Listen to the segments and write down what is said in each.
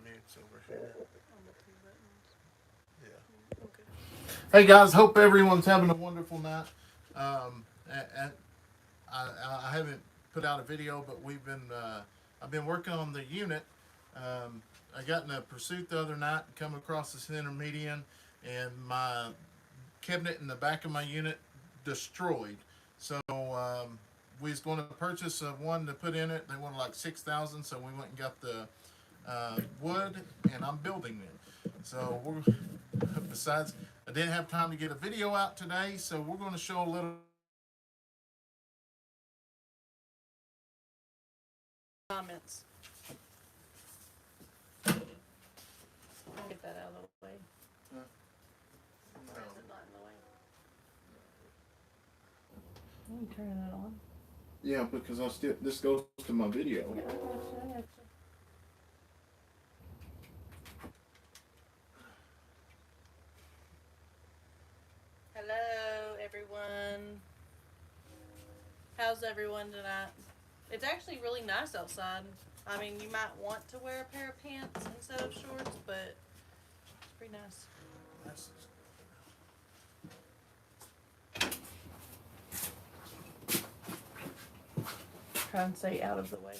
Mute's over here. On the two buttons. Yeah. Okay. Hey guys, hope everyone's having a wonderful night. And I haven't put out a video, but I've been working on the unit. I got in a pursuit the other night, and come across this intermediate, and my cabinet in the back of my unit destroyed. So we was going to purchase one to put in it. They wanted like 6,000, so we went and got the wood, and I'm building it. So we're besides, I didn't have time to get a video out today, so we're going to show a little Comments. I'll get that out of the way. No. Or is it not in the way? Let me turn it on. Yeah, because this goes to my video. Yeah, I gotcha. Hello, everyone. How's everyone tonight? It's actually really nice outside. I mean, you might want to wear a pair of pants instead of shorts, but it's pretty nice. Try and stay out of the way.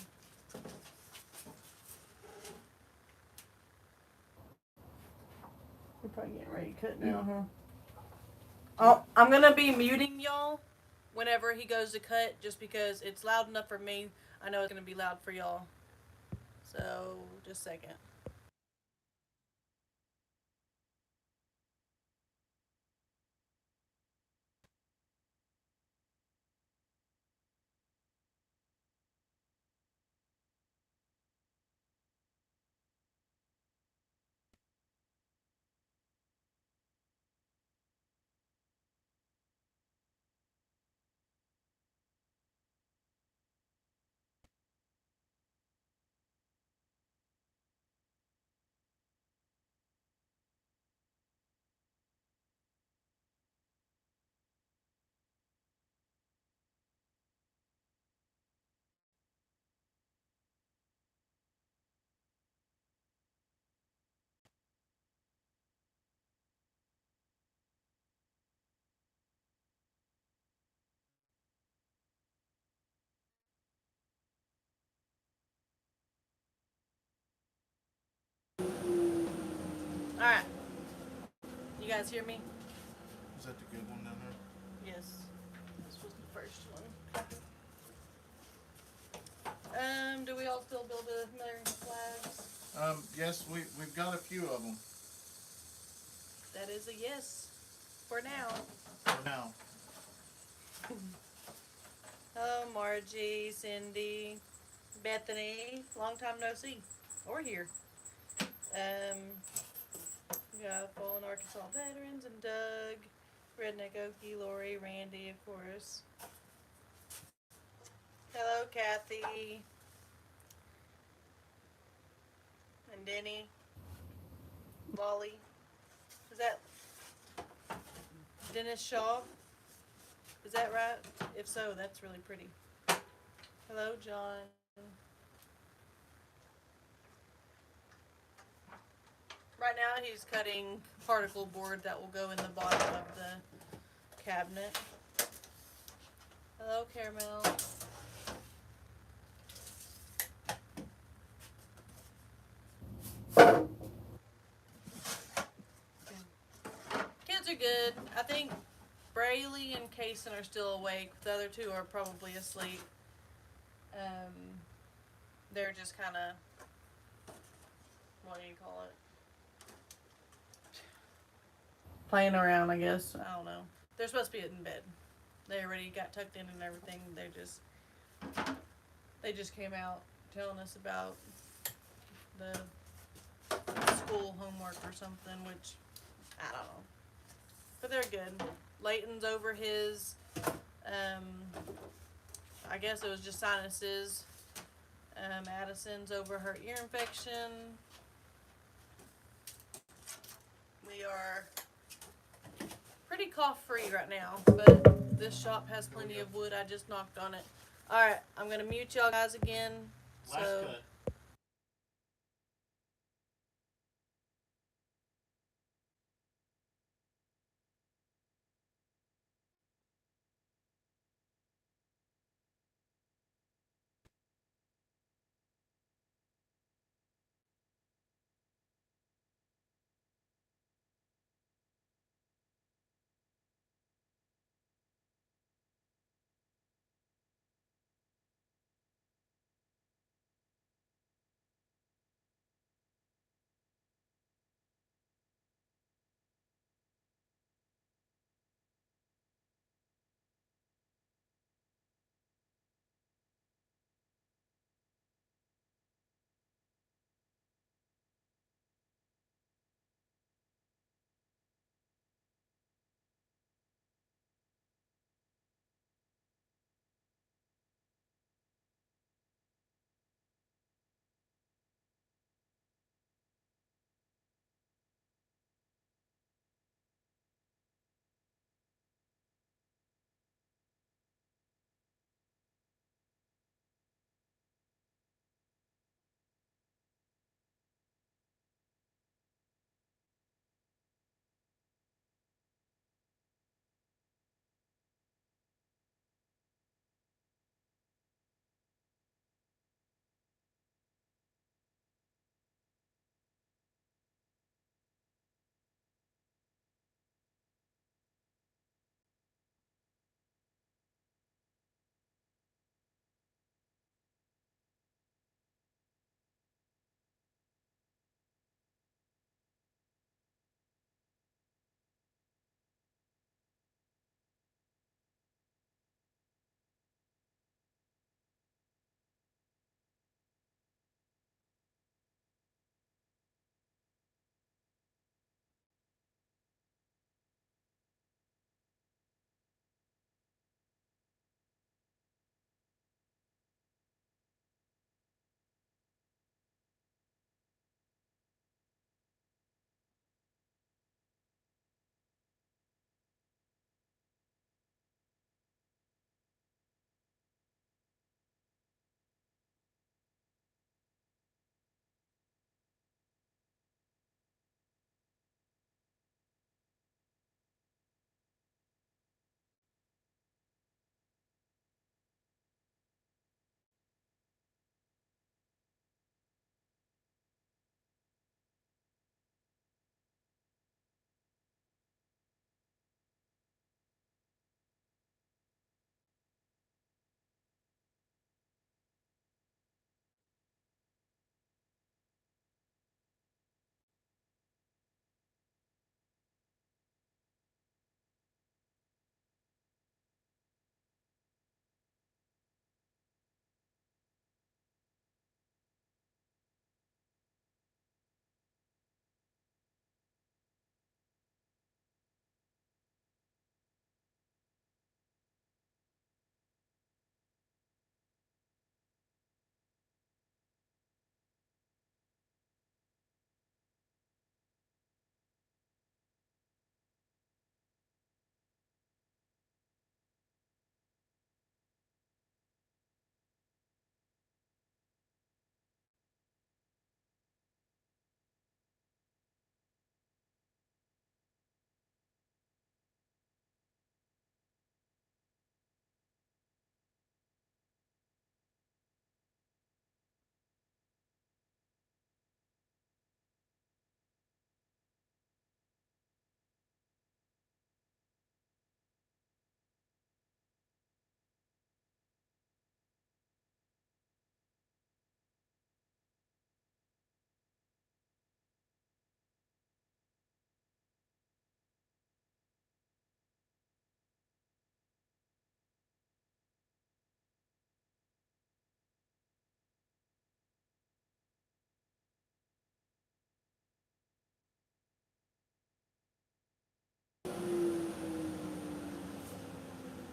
We're probably getting ready to cut now, huh? Oh, I'm gonna be muting y'all whenever he goes to cut, just because it's loud enough for me. I know it's gonna be loud for y'all. So, just a second. Alright. You guys hear me? Is that the good one down there? Yes. This was the first one. Do we all still build American flags? Yes, we've got a few of them That is a yes. For now. for now. Hello, Margie, Cindy, Bethany. Long time no see. Or here. We got Fallen Arkansas Veterans and Doug, Redneck Okie, Lori, Randy, of course. Hello, Kathy. And Denny. Lolly. Is that Dennis Shaw? Is that right? If so, that's really pretty. Hello, John. Right now he's cutting particle board that will go in the bottom of the cabinet. Hello, Caramel. Kids are good. I think Braylee and Kayson are still awake. The other two are probably asleep. They're just kind of, what do you call it? Playing around, I guess. I don't know. They're supposed to be in bed. They already got tucked in and everything. They just came out telling us about the school homework or something, which I don't know. But they're good. Leighton's over his, I guess it was just sinuses. Addison's over her ear infection. We are pretty cough free right now, but this shop has plenty of wood. I just knocked on it. Alright, I'm gonna mute y'all guys again. Last cut.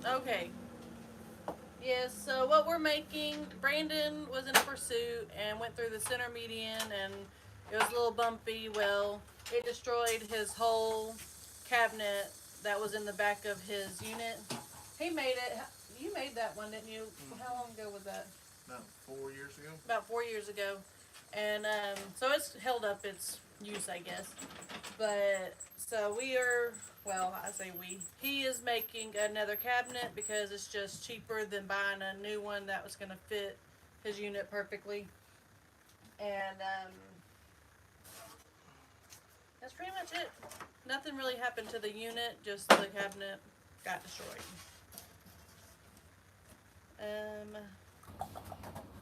Okay. Yes, so what we're making, Brandon was in a pursuit and went through the center median and it was a little bumpy. Well, it destroyed his whole cabinet that was in the back of his unit. He made it. You made that one, didn't you? Mm-hmm. How long ago was that? About 4 years ago. About 4 years ago. And so it's held up its use, I guess. But so we are, well, I say we. He is making another cabinet because it's just cheaper than buying a new one that was going to fit his unit perfectly. And that's pretty much it. Nothing really happened to the unit, just the cabinet got destroyed.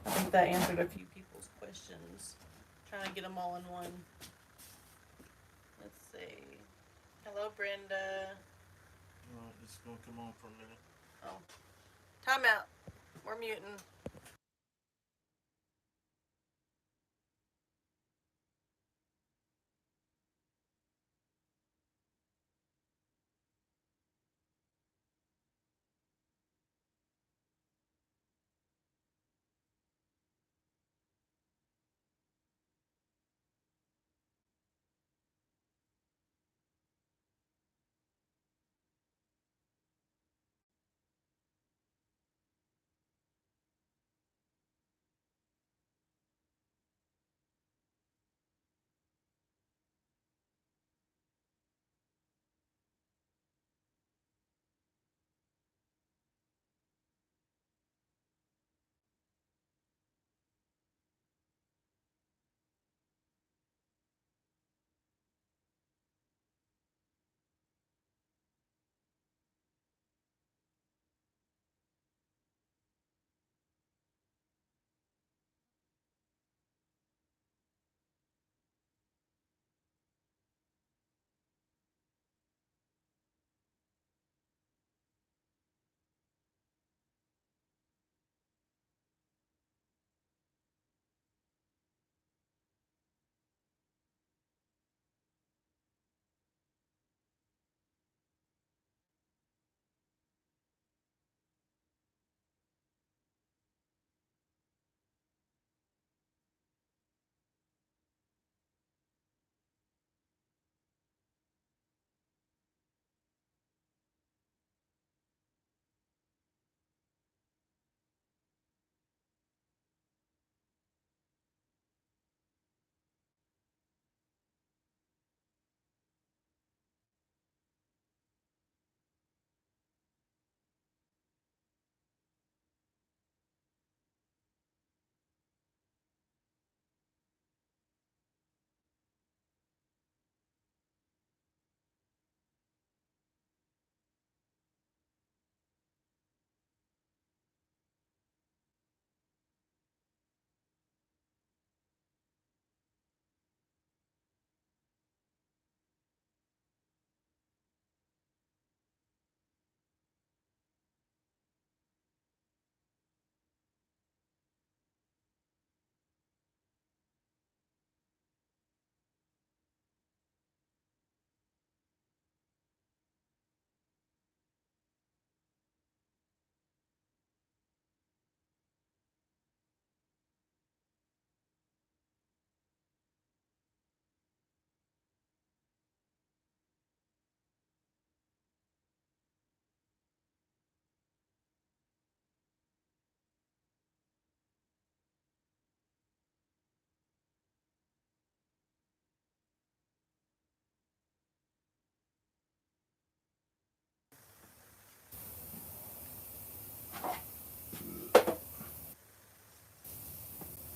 I think that answered a few people's questions. Trying to get them all in one. Let's see. Hello, Brenda. It's gonna come on for a minute. Oh. Time out. We're muting.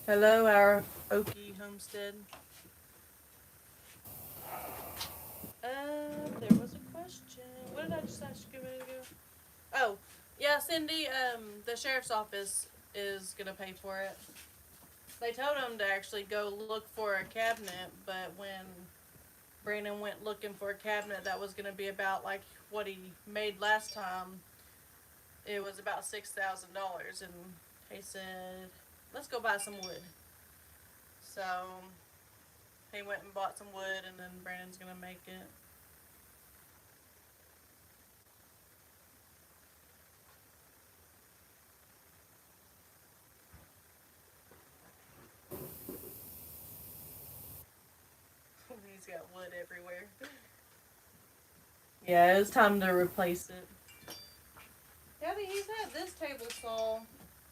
Hello, our Okie homestead. There was a question. What did I just ask you a minute ago? Oh, yeah, Cindy, the sheriff's office is gonna pay for it. They told him to actually go look for a cabinet, but when Brandon went looking for a cabinet that was gonna be about like what he made last time, it was about $6,000, and he said, "Let's go buy some wood." So he went and bought some wood, and then Brandon's gonna make it. got wood everywhere. Yeah, it's time to replace it. Daddy, he's had this table saw.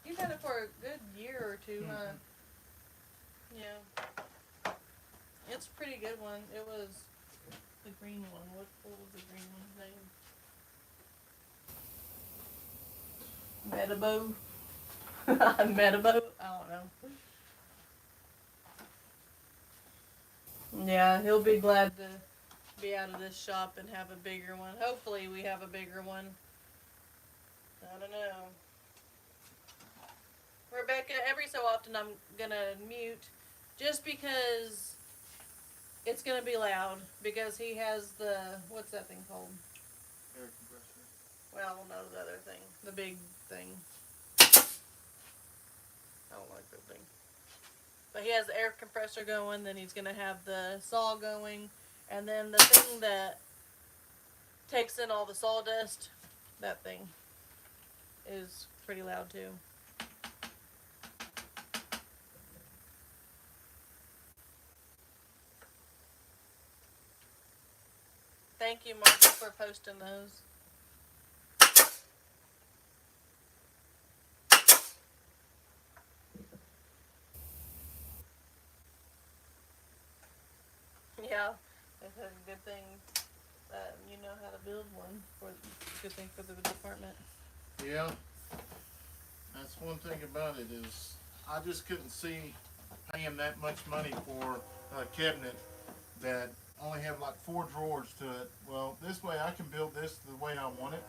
He's had it for a good year or two, huh? Yeah. It's a pretty good one. It was the green one. What was the green one's name? Metabo. Metabo? I don't know. Yeah, he'll be glad to be out of this shop and have a bigger one. Hopefully we have a bigger one. I don't know. Rebecca, every so often I'm gonna mute just because it's gonna be loud because he has the, what's that thing called? Air compressor. Well, no, the other thing. The big thing. I don't like that thing. But he has the air compressor going, then he's gonna have the saw going, and then the thing that takes in all the sawdust, that thing is pretty loud too. Thank you, Margaret, for posting those. Yeah, it's a good thing that you know how to build one. Good thing for the department. Yeah. That's one thing about it is I just couldn't see paying that much money for a cabinet that only have like 4 drawers to it. Well, this way I can build this the way I want it.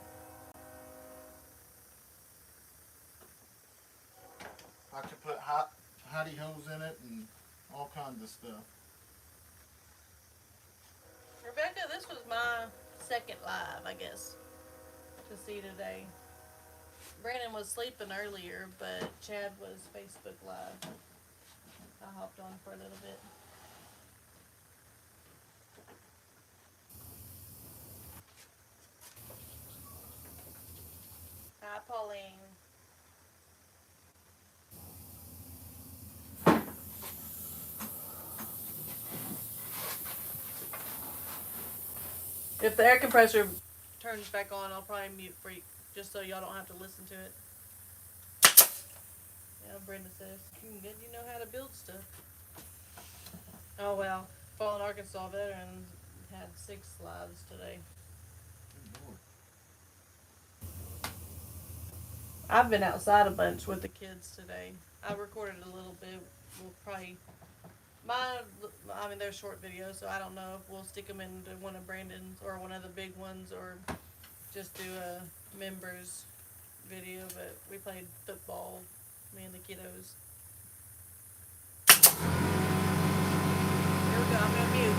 I could put hidey holes in it and all kinds of stuff. Rebecca, this was my second live, I guess, to see today. Brandon was sleeping earlier, but Chad was Facebook Live. I hopped on for a little bit. Hi, Pauline. If the air compressor turns back on, I'll probably mute for you, just so y'all don't have to listen to it. Yeah, Brenda says, good, you know how to build stuff. Oh, well. Fallen Arkansas veterans had 6 lives today. Good Lord. I've been outside a bunch with the kids today. I recorded a little bit. We'll probably, they're short videos, so I don't know if we'll stick them into one of Brandon's or one of the big ones, or just do a members video. But we played football, me and the kiddos. Here we go. I'm gonna mute.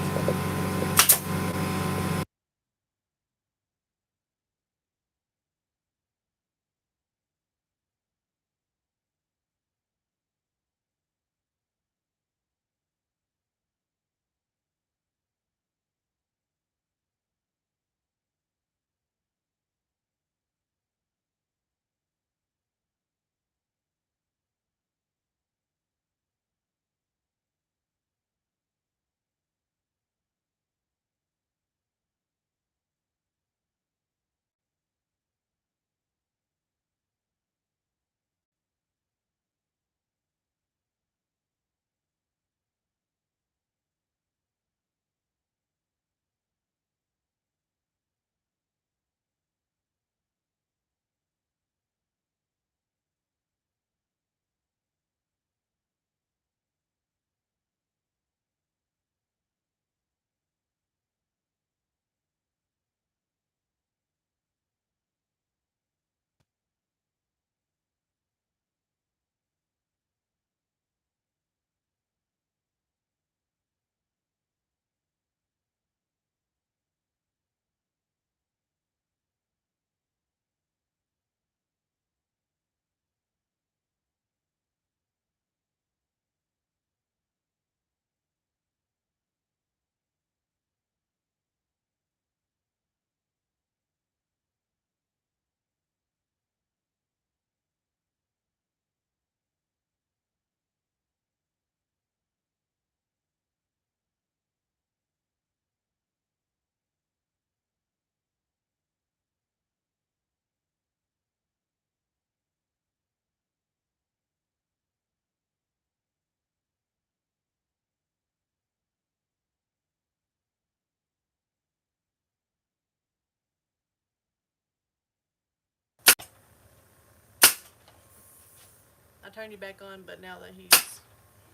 turn you back on, but now that he's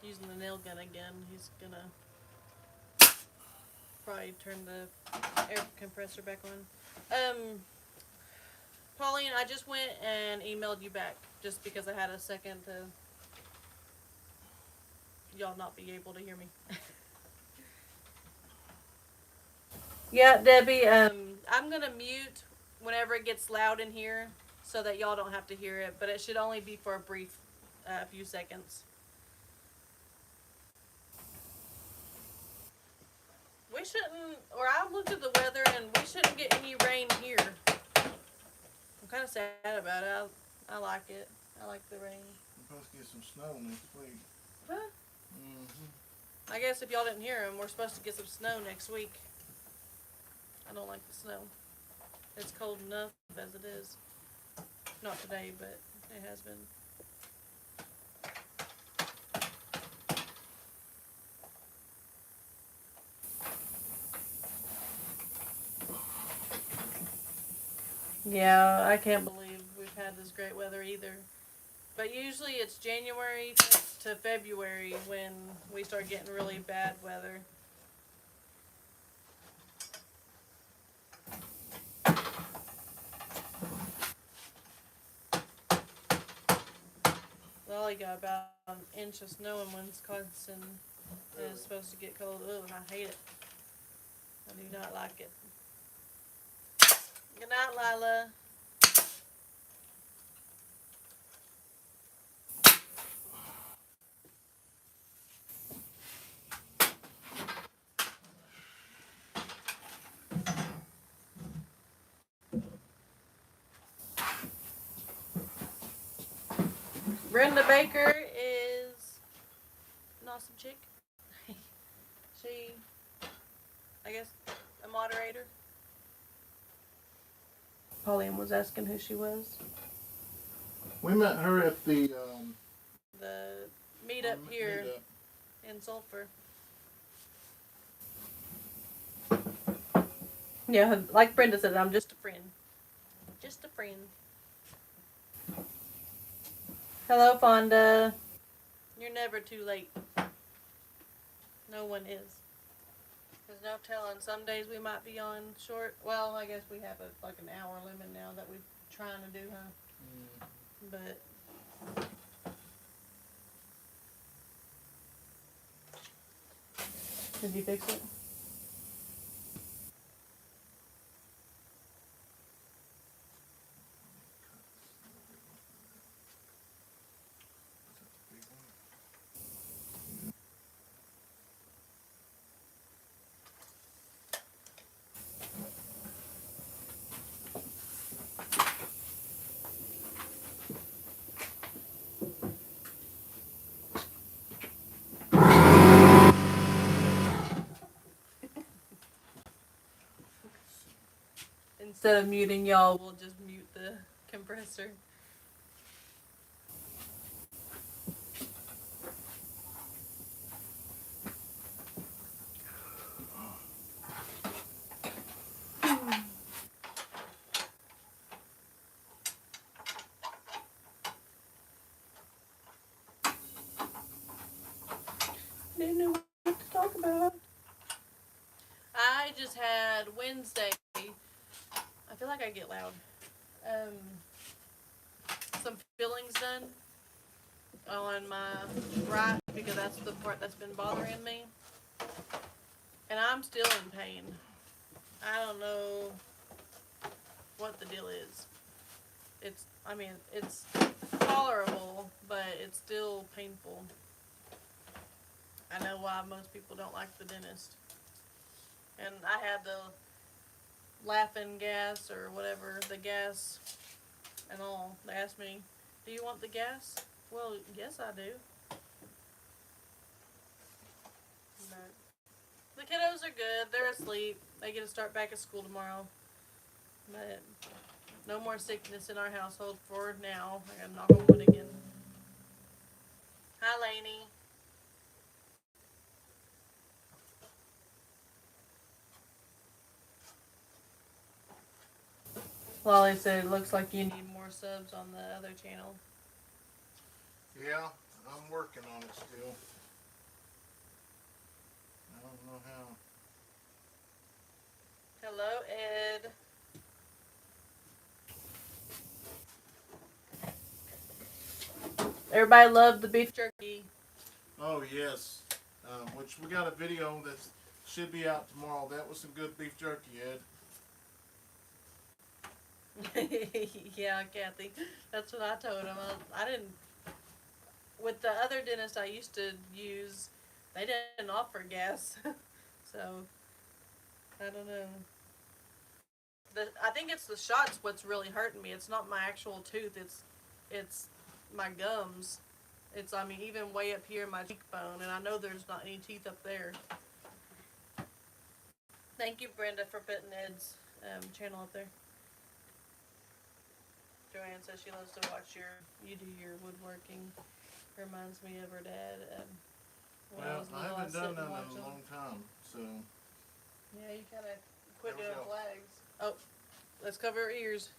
using the nail gun again, he's gonna probably turn the air compressor back on. Pauline, I just went and emailed you back just because I had a second to y'all not be able to hear me. Yeah, Debbie, I'm gonna mute whenever it gets loud in here so that y'all don't have to hear it, but it should only be for a brief few seconds. We shouldn't, or I looked at the weather and we shouldn't get any rain here. I'm kind of sad about it. I like it. I like the rain. We're supposed to get some snow next week. Huh? I guess if y'all didn't hear him, we're supposed to get some snow next week. I don't like the snow. It's cold enough as it is. Not today, but it has been. Yeah, I can't believe we've had this great weather either. But usually it's January to February when we start getting really bad weather. We only got about an inch of snow in Wisconsin. And it's supposed to get cold. Ugh, I hate it. I do not like it. Good night, Lila. Brenda Baker is an awesome chick. She, I guess, a moderator. Pauline was asking who she was. We met her at the meetup here in Sulphur. Yeah, like Brenda said, I'm just a friend. Just a friend. Hello, Fonda. You're never too late. No one is. There's no telling. Some days we might be on short. Well, I guess we have like an hour limit now that we're trying to do, huh? But did you fix it? Instead of muting y'all, we'll just mute the compressor. Didn't know what to talk about. I just had Wednesday. I feel like I get loud. Some fillings done on my right because that's the part that's been bothering me. And I'm still in pain. I don't know what the deal is. It's tolerable, but it's still painful. I know why most people don't like the dentist. And I had the laughing gas or whatever, the gas and all. They asked me, do you want the gas? Well, yes I do. But the kiddos are good. They're asleep. They get to start back at school tomorrow. But no more sickness in our household for now. I gotta knock on wood again. Hi, Lainey. Lolly said it looks like you need more subs on the other channel. Yeah, I'm working on it still. I don't know how. Hello, Ed. Everybody loved the beef jerky. Oh yes, which we got a video that should be out tomorrow. That was some good beef jerky, Ed. Yeah, Kathy. That's what I told him. I didn't. With the other dentist I used to use, they didn't offer gas, so I don't know. I think it's the shots what's really hurting me. It's not my actual tooth. It's my gums. It's I mean even way up here in my cheekbone, and I know there's not any teeth up there. Thank you, Brenda, for putting Ed's channel up there. Joanne says she loves to watch you do your woodworking. Reminds me of her dad. When I Well, was I little, haven't sit done and that watch in a them. long time, so Yeah, you kind of quit There we doing go. flags. Oh, let's cover our ears.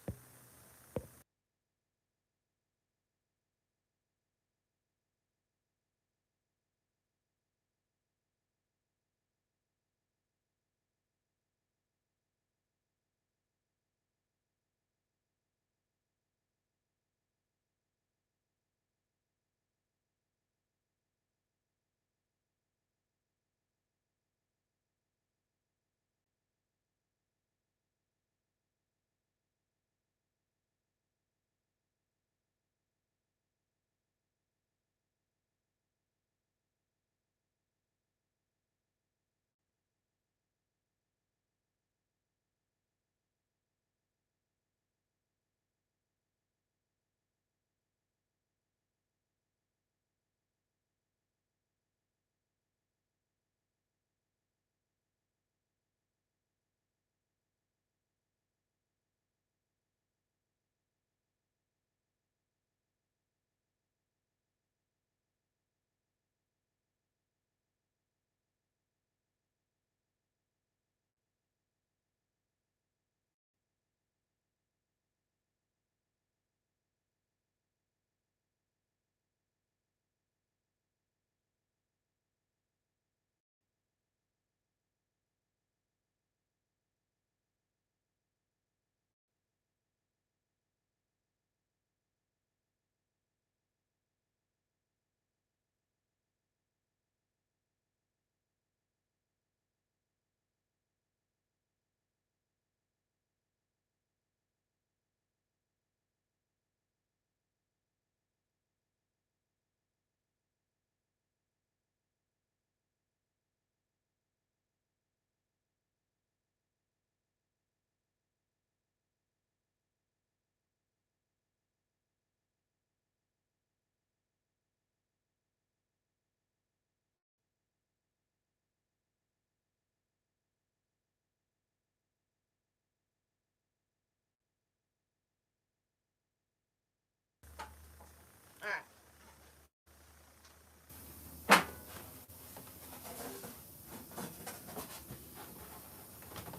All right.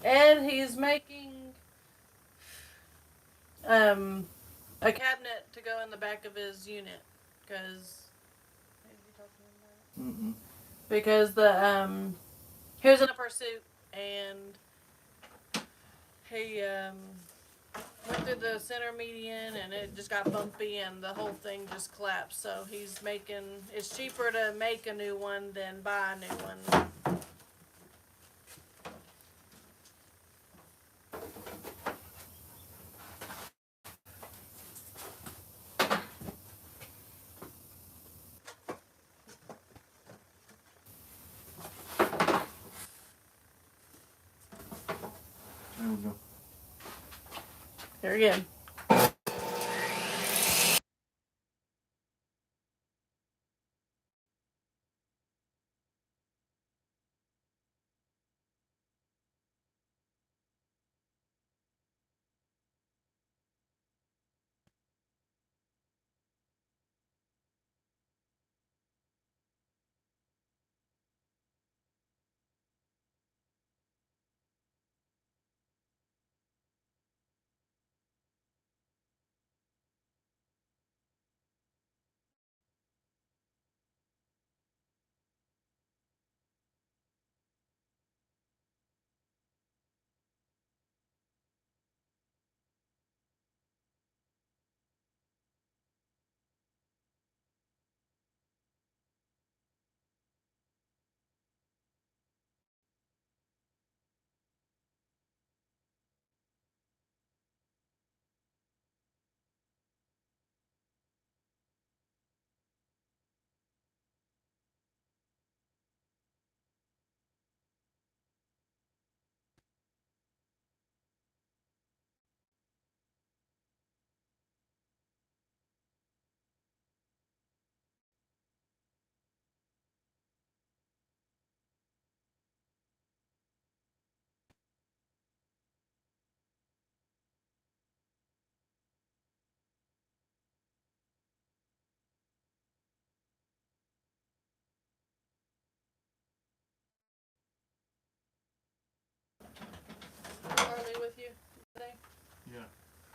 And he's making um a cabinet to go in the back of his unit because mm-mm. because the he was in a pursuit and he went through the center median and it just got bumpy and the whole thing just collapsed. So he's making it's cheaper to make a new one than buy a new one. There we go. There again.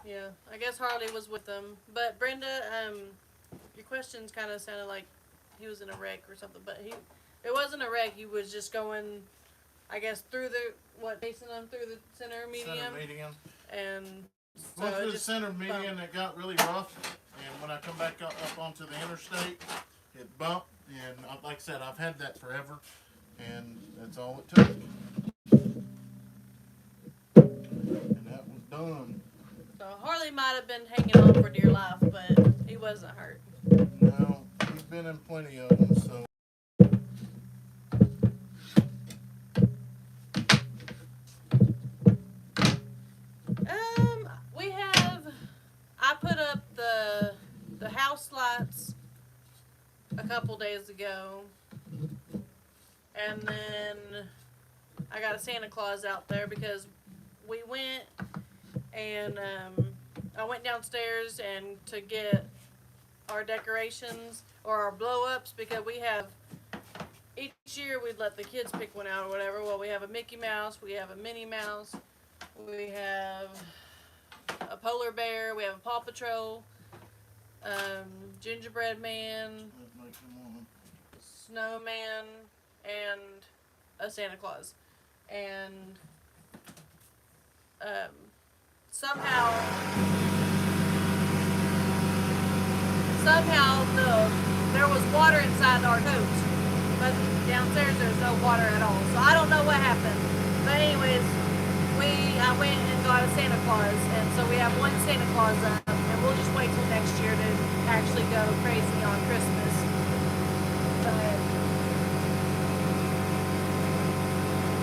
Yeah, I guess Harley was with them. But Brenda, your questions kind of sounded like he was in a wreck or something. But it wasn't a wreck. He was just going, I guess, through facing them through the center median. Center median. And so went through the center median, it got really rough. And when I come back up onto the interstate, it bumped. And like I said, I've had that forever. And that's all it took. And that was done. So Harley might have been hanging on for dear life, but he wasn't hurt. No, he's been in plenty of them, so. I put up the house lights a couple days ago, and then I got a Santa Claus out there because we went and I went downstairs and to get our decorations or our blow ups because we have each year we'd let the kids pick one out or whatever. Well, we have a Mickey Mouse, we have a Minnie Mouse, we have a polar bear, we have a Paw Patrol, gingerbread man, snowman, and a Santa Claus. And somehow there was water inside our coach, but downstairs there's no water at all. So I don't know what happened. But anyways, I went and got a Santa Claus, and so we have one Santa Claus up, and we'll just wait till next year to actually go crazy on Christmas. But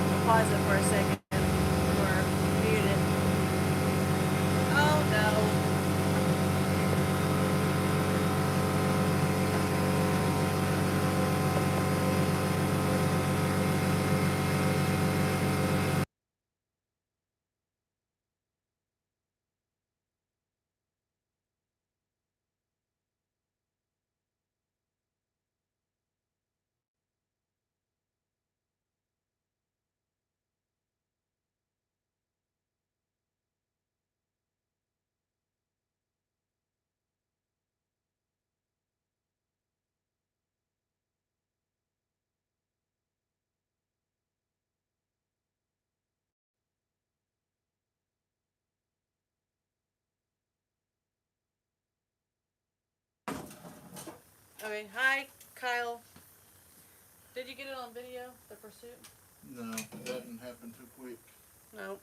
I'll pause it for a second. We're muted. Oh no. Okay, hi, Kyle. Did you get it on video, the pursuit? No, that didn't happen too quick. No.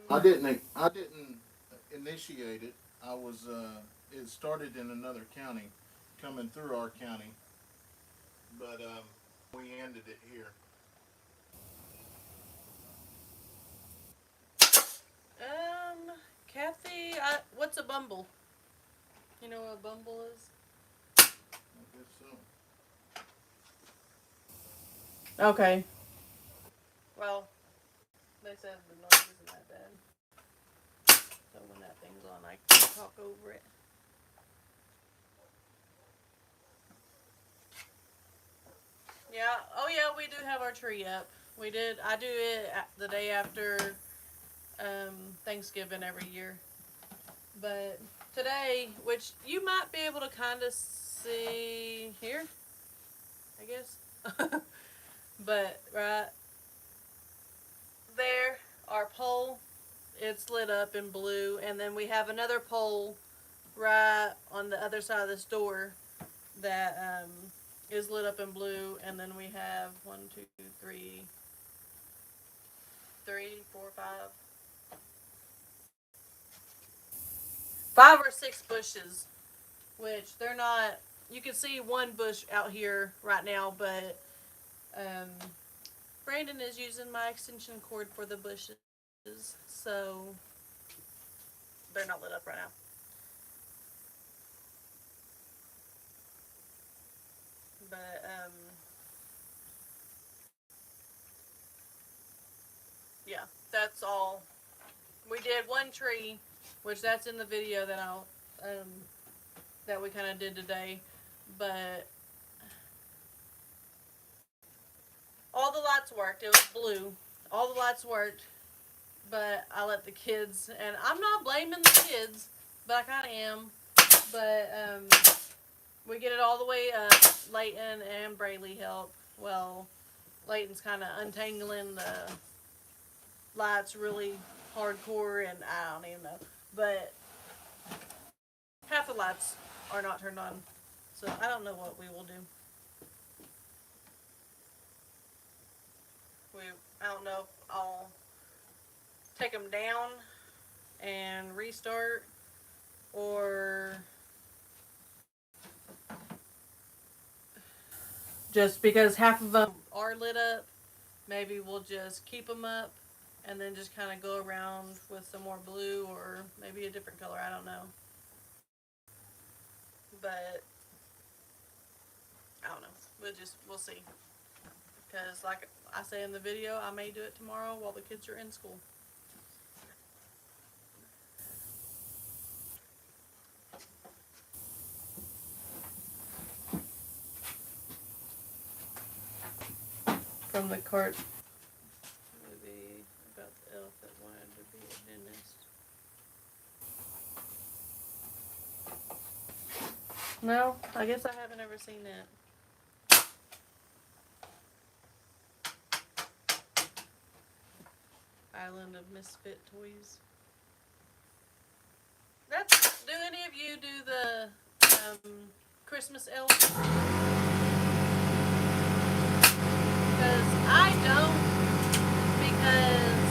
I didn't initiate it. It started in another county, coming through our county, but we ended it here. Kathy, what's a bumble? You know what a bumble is? I guess so. Okay. Well, they said the noise isn't that bad. So when that thing's on, I can talk over it. Yeah. Oh yeah, we do have our tree up. We did. I do it the day after Thanksgiving every year. But today, which you might be able to kind of see here, I guess. But right there, our pole, it's lit up in blue, and then we have another pole right on the other side of this door that is lit up in blue, and then we have 1, 2, 3, 4, 5 or 6 bushes, which they're not. You can see one bush out here right now, but Brandon is using my extension cord for the bushes, so they're not lit up right now. But yeah, that's all. We did one tree, which that's in the video that that we kind of did today, but all the lights worked. It was blue. All the lights worked. but I let the kids, and I'm not blaming the kids, but I kind of am. But we get it all the way up. Leighton and Braylee help. Well, Leighton's kind of untangling the lights really hardcore, and I don't even know. But half the lights are not turned on, so I don't know what we will do. We I don't know if I'll take them down and restart, or just because half of them are lit up, maybe we'll just keep them up and then just kind of go around with some more blue or maybe a different color. I don't know. But I don't know. We'll see. Because like I say in the video, I may do it tomorrow while the kids are in school. From the cart movie about the elf that wanted to be a dentist. No, I guess I haven't ever seen that. Island of Misfit Toys. Do any of you do the Christmas elf? Because I don't, because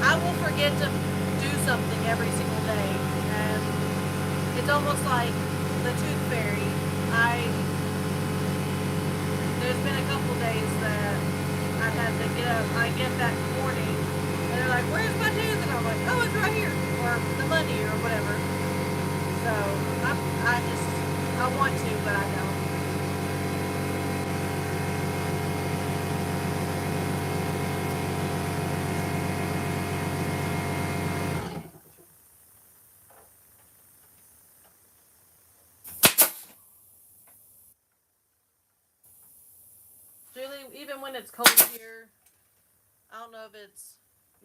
I will forget to do something every single day, and it's almost like the Tooth Fairy. There's been a couple days that I've had to get up. I get that morning, and they're like, "Where's my tooth?" And I'm like, "Oh, it's right here," or the money, or whatever. So I want to, but I don't. Julie, even when it's cold here, I don't know if it's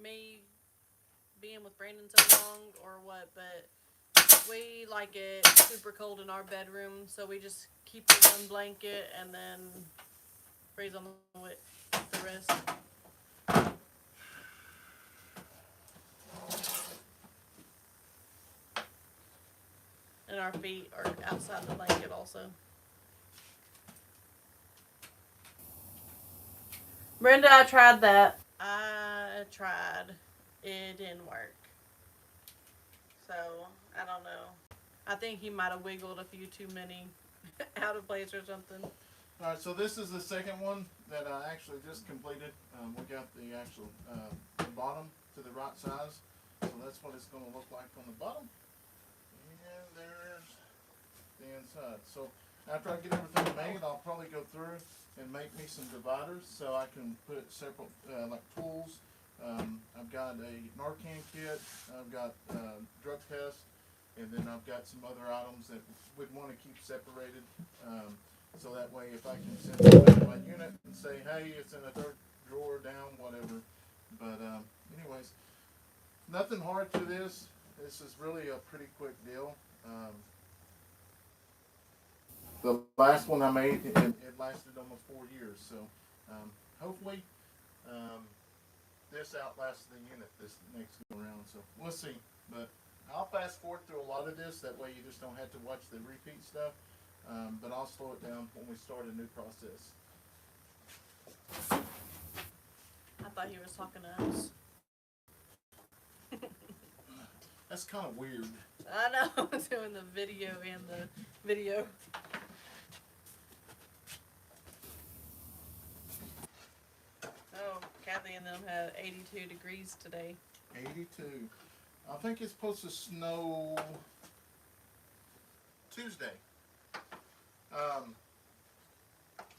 me being with Brandon so long or what, but we like it super cold in our bedroom, so we just keep the one blanket and then freeze on with the rest. And our feet are outside the blanket also. Brenda, I tried that. I tried. It didn't work. So, I don't know. I think he might have wiggled a few too many out of place or something. Alright, so this is the second one that I actually just completed. We got the actual the bottom to the right size. So that's what it's going to look like on the bottom. And there's the inside. So after I get everything made, I'll probably go through and make me some dividers so I can put several like tools. I've got a Narcan kit, I've got drug test, and then I've got some other items that we'd want to keep separated. So that way if I can send it back to my unit and say, hey, it's in a third drawer down, whatever. But anyways, nothing hard to this. This is really a pretty quick deal. The last one I made, it lasted almost 4 years. So hopefully this outlasts the unit this next go around. So we'll see. But I'll fast forward through a lot of this. That way you just don't have to watch the repeat stuff. But I'll slow it down when we start a new process. I thought he was talking to us. That's kind of weird. I know, doing the video and the video. Oh, Kathy and them had 82 degrees today. 82. I think it's supposed to snow Tuesday.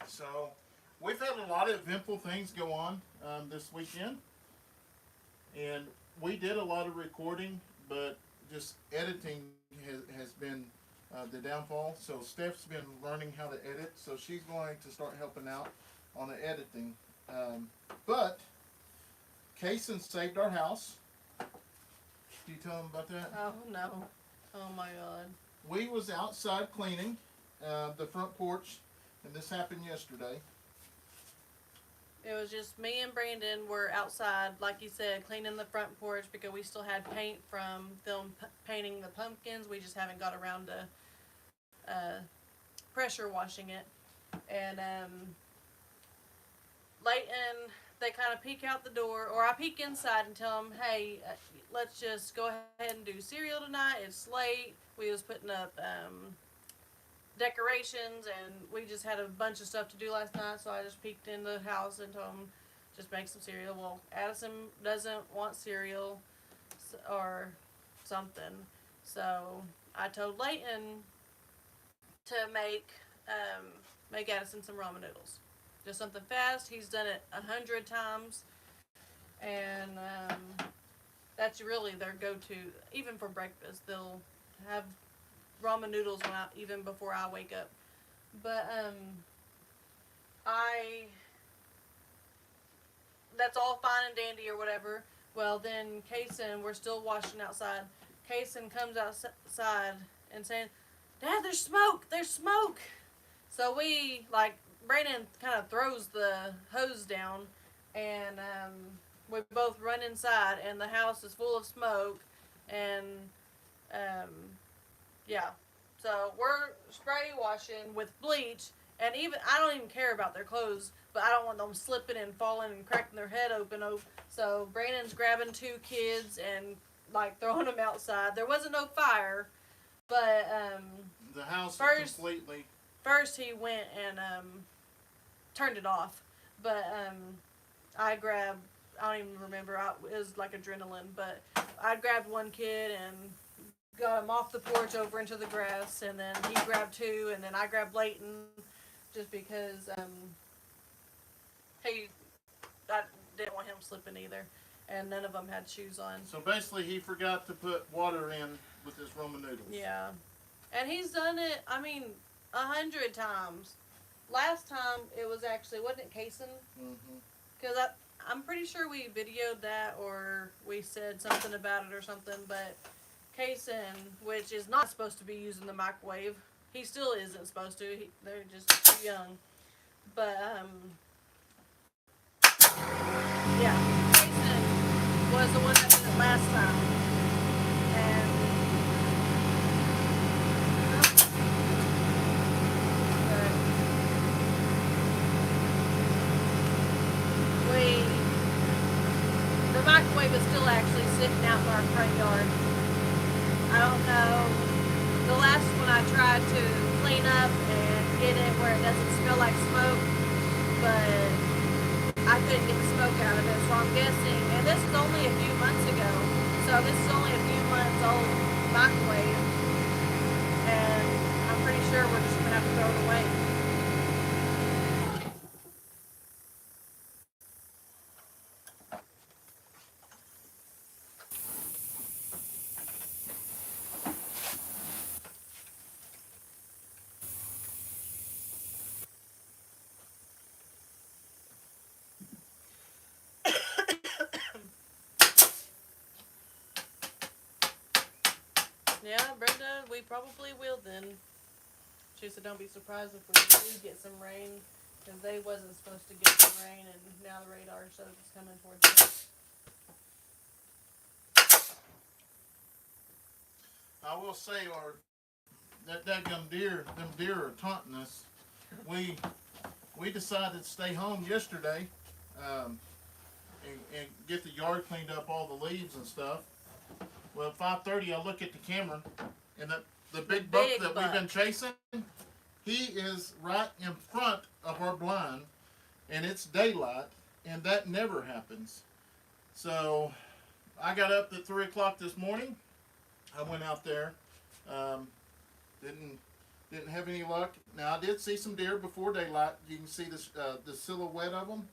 So we've had a lot of eventful things go on this weekend, and we did a lot of recording, but just editing has been the downfall. So Steph's been learning how to edit, so she's going to start helping out on the editing. But Kayson saved our house. Can you tell them about that? Oh no. Oh my God. We was outside cleaning the front porch, and this happened yesterday. It was just me and Brandon were outside, like you said, cleaning the front porch because we still had paint from them painting the pumpkins. We just haven't got around to pressure washing it. And Leighton, they kind of peek out the door, or I peek inside and tell them, hey, let's just go ahead and do cereal tonight. It's late. We was putting up decorations, and we just had a bunch of stuff to do last night, so I just peeked in the house and told them, just make some cereal. Well, Addison doesn't want cereal or something, so I told Leighton to make Addison some ramen noodles. Just something fast. He's done it 100 times, and that's really their go-to. Even for breakfast, they'll have ramen noodles even before I wake up. But that's all fine and dandy or whatever. Well, then Kayson, we're still washing outside. Kayson comes outside and saying, "Dad, there's smoke! There's smoke!" So we, like, Brandon kind of throws the hose down, and we both run inside, and the house is full of smoke, and yeah. So we're spray washing with bleach, and even I don't even care about their clothes, but I don't want them slipping and falling and cracking their head open. So Brandon's grabbing 2 kids and like throwing them outside. There wasn't no fire, but the house first, completely. First he went and turned it off, but I grabbed. I don't even remember. It was like adrenaline, but I grabbed one kid and got him off the porch over into the grass, and then he grabbed 2, and then I grabbed Leighton, just because I didn't want him slipping either, and none of them had shoes on. So basically, he forgot to put water in with his ramen noodles. Yeah, and he's done it. I mean, 100 times. Last time it was actually, wasn't it Kayson? Because I'm pretty sure we videoed that, or we said something about it or something, but Kayson, which is not supposed to be using the microwave, he still isn't supposed to. They're just too young. But yeah, Kayson was the one that did it last time, and the microwave is still actually sitting out in our front yard. I don't know. The last one I tried to clean up and get it where it doesn't smell like smoke, but I couldn't get the smoke out of it, so I'm guessing, and this is only a few months ago, so this is only a few months old microwave, and I'm pretty sure we're just going to have to throw it away. Yeah, Brenda, we probably will then. She said don't be surprised if we do get some rain, because they wasn't supposed to get some rain, and now the radar shows it's coming towards us. I will say, that daggum deer, them deer are taunting us. We decided to stay home yesterday and get the yard cleaned up, all the leaves and stuff. Well, at 5:30, I look at the camera, and the big buck that we've been chasing, he is right in front of our blind, and it's daylight, and that never happens. So I got up at 3 o'clock this morning. I went out there, didn't have any luck. Now I did see some deer before daylight. You can see the silhouette of them,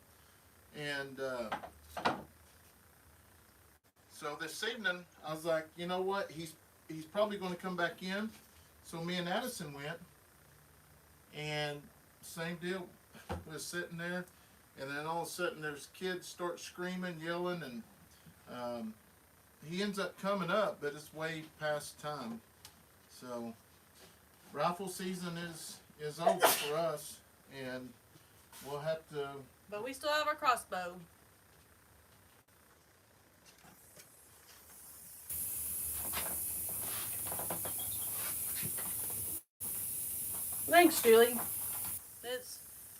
and so this evening I was like, you know what? He's probably going to come back in. So me and Addison went, and same deal. Was sitting there, and then all of a sudden there's kids start screaming, yelling, and he ends up coming up, but it's way past time. So rifle season is over for us, and we'll have to. But we still have our crossbow. Thanks, Julie.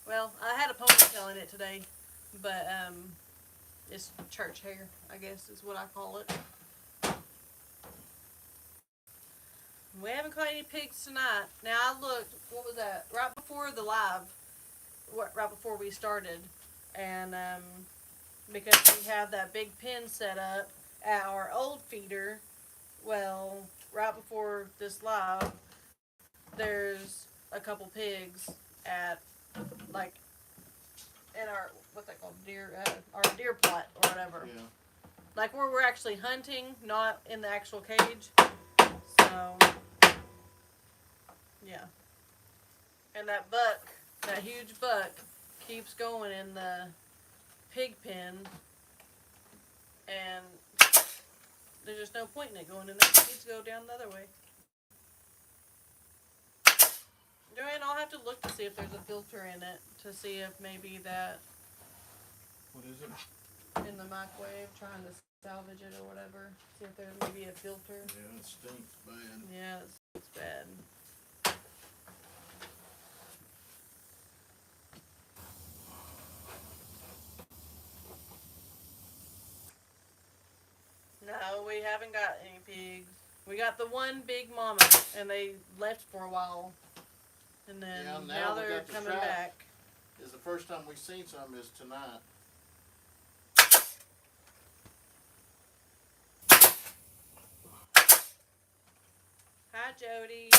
Well, I had a ponytail in it today, but it's church hair, I guess is what I call it. We haven't caught any pigs tonight. Now I looked, what was that? Right before the live, right before we started, and because we have that big pen set up at our old feeder, well, right before this live, there's a couple pigs at like in our what's that called our deer plot or whatever. Yeah. Like where we're actually hunting, not in the actual cage. So yeah. And that huge buck, keeps going in the pig pen, and there's just no point in it going in there. It needs to go down the other way. Joanne, I'll have to look to see if there's a filter in it, to see if maybe that What is it? in the microwave, trying to salvage it or whatever. See if there's maybe a filter. Yeah, it stinks bad. Yeah, it's bad. No, we haven't got any pigs. We got the one big mama, and they left for a while. And then Yeah, now we they're got the coming trap. back. Is the first time we've seen some is tonight. Hi, Jody.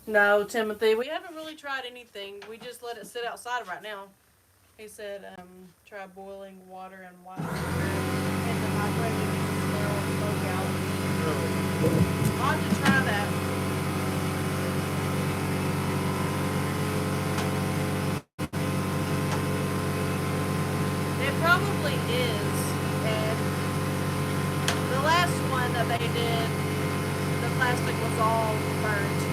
No, Timothy, we haven't really tried anything. We just let it sit outside right now. He said, try boiling water and water in the microwave to get the smell of smoke out. Really? I'll have to try that. It probably is. And the last one that they did, the plastic was all burnt.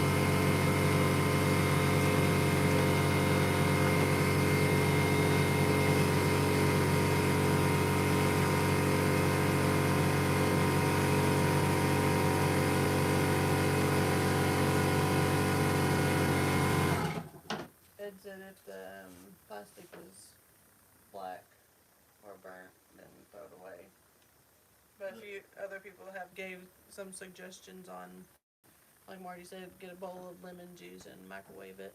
It said if the plastic is black or burnt, then throw it away. But a few other people have gave some suggestions on, like Marty said, get a bowl of lemon juice and microwave it.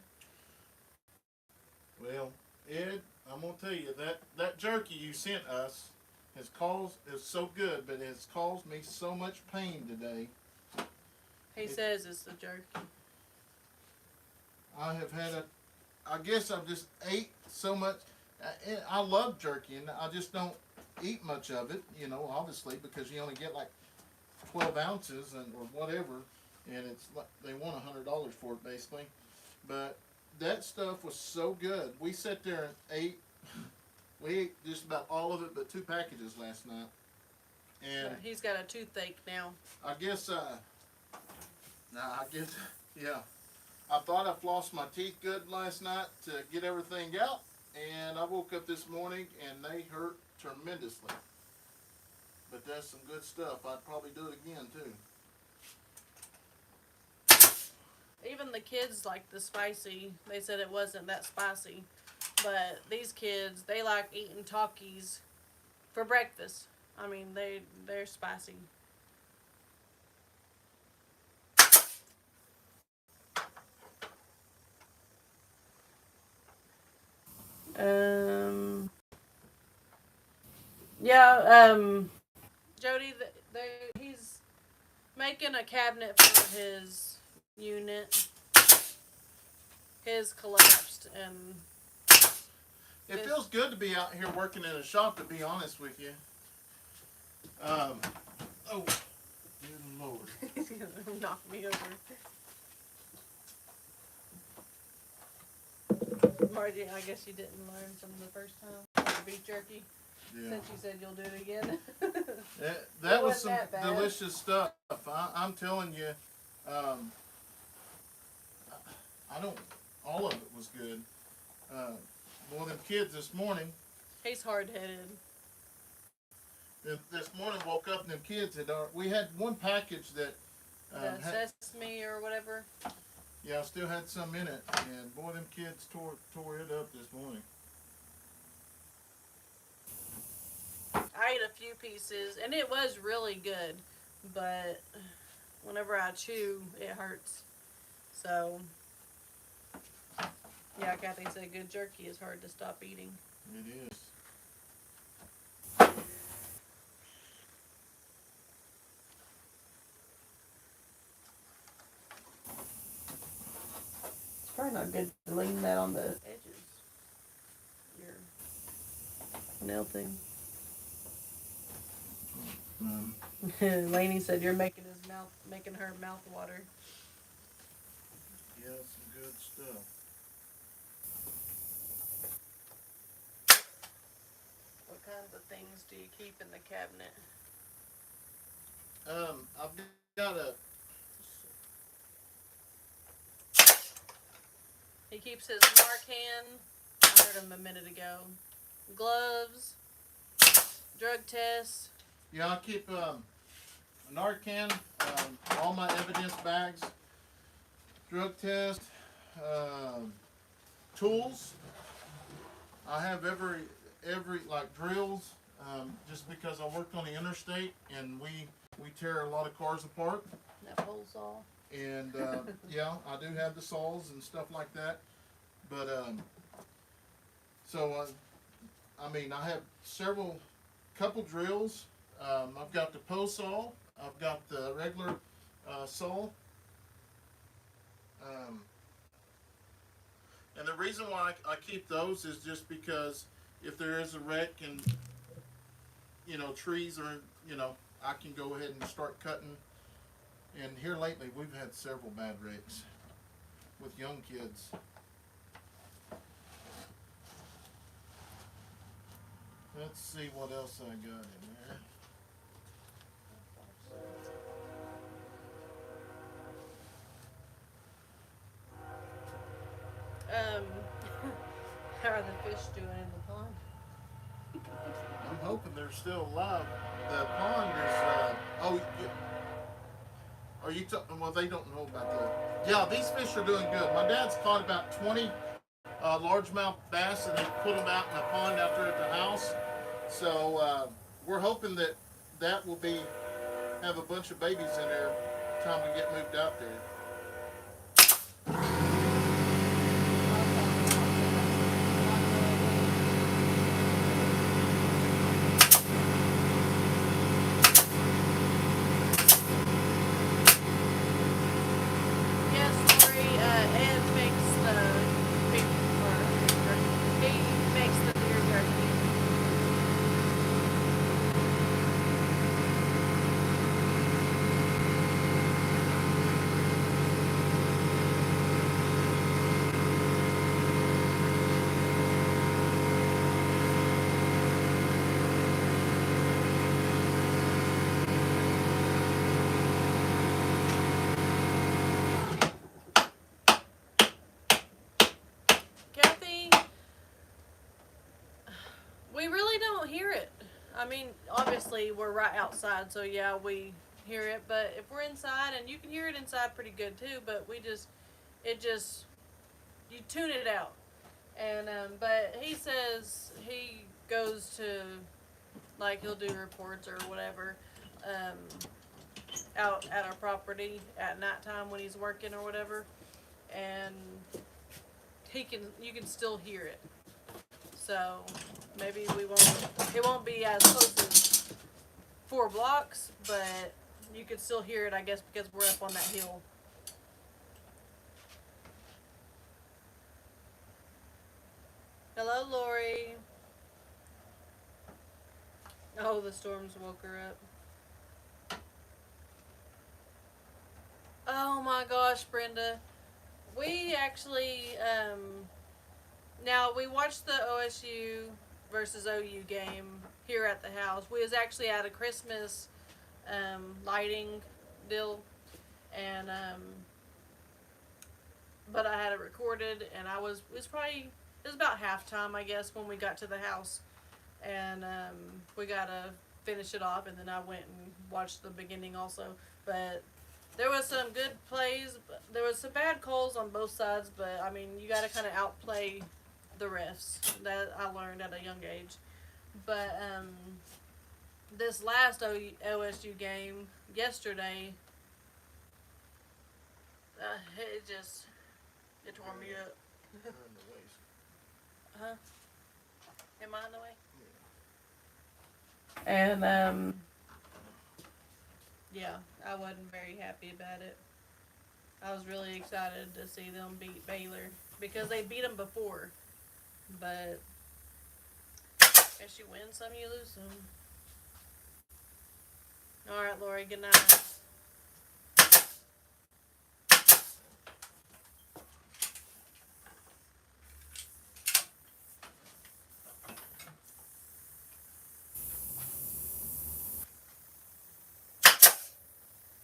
Well, Ed, I'm gonna tell you that jerky you sent us is so good, but it's caused me so much pain today. He says it's the jerky. I have had I guess I've just ate so much. I love jerky, and I just don't eat much of it, obviously, because you only get like 12 ounces or whatever, and it's like they want $100 for it, basically. But that stuff was so good. We sat there and ate. We ate just about all of it, but 2 packages last night. And Yeah, he's got a toothache now. I guess, yeah. I thought I flossed my teeth good last night to get everything out, and I woke up this morning and they hurt tremendously. But that's some good stuff. I'd probably do it again too. Even the kids like the spicy. They said it wasn't that spicy. But these kids, they like eating Takis for breakfast. I mean, they're spicy. Jody, he's making a cabinet for his unit. his collapsed, and it feels good to be out here working in a shop, to be honest with you. Oh, good Lord. He's gonna knock me over. Margie, I guess you didn't learn from the first time. Beef jerky. Yeah. Since you said you'll do it again. That was some that bad. delicious stuff. I'm telling you, I don't. All of it was good. More than kids this morning. He's hard-headed. This morning woke up and them kids we had one package that Sesame or whatever. Yeah, I still had some in it, and boy, them kids tore it up this morning. I ate a few pieces, and it was really good, but whenever I chew, it hurts. So, yeah, Kathy said good jerky is hard to stop eating. It is. It's probably not good to lean that on the edges. Your nail thing. Lainey said you're making her mouth water. Yeah, some good stuff. What kinds of things do you keep in the cabinet? I've got a. He keeps his Narcan. I heard him a minute ago. Gloves. Drug tests. Yeah, I keep Narcan, all my evidence bags, drug test, tools. I have every like drills, just because I work on the interstate and we tear a lot of cars apart. That pole saw. And yeah, I do have the saws and stuff like that. But I mean, I have couple drills. I've got the post saw. I've got the regular saw. And the reason why I keep those is just because if there is a wreck and, trees are, I can go ahead and start cutting. And here lately, we've had several bad wrecks with young kids. Let's see what else I got in there. How are the fish doing in the pond? I'm hoping they're still alive. The pond is, are you talking, well, they don't know about that. Yeah, these fish are doing good. My dad's caught about 20 largemouth bass, and he put them out in the pond out there at the house. So we're hoping that will have a bunch of babies in there time we get moved out there. We really don't hear it. I mean, obviously we're right outside, so yeah, we hear it. But if we're inside, and you can hear it inside pretty good too, but you tune it out. And but he says he goes to, like, he'll do reports or whatever, out at our property at nighttime when he's working or whatever, and you can still hear it. So maybe it won't be as close as 4 blocks, but you can still hear it, I guess, because we're up on that hill. Hello, Lori. Oh, the storms woke her up. Oh my gosh, Brenda. We actually, now we watched the OSU versus OU game here at the house. We was actually at a Christmas lighting deal, and but I had it recorded, and it was about halftime, I guess, when we got to the house, and we gotta finish it off, and then I went and watched the beginning also. But there was some good plays. There was some bad calls on both sides, but I mean, you gotta kind of outplay the refs. That I learned at a young age. But this last OSU game yesterday, it tore me up. Huh? Am I in the way? And yeah, I wasn't very happy about it. I was really excited to see them beat Baylor because they beat them before. But guess you win some, you lose some. All right, Lori. Good night.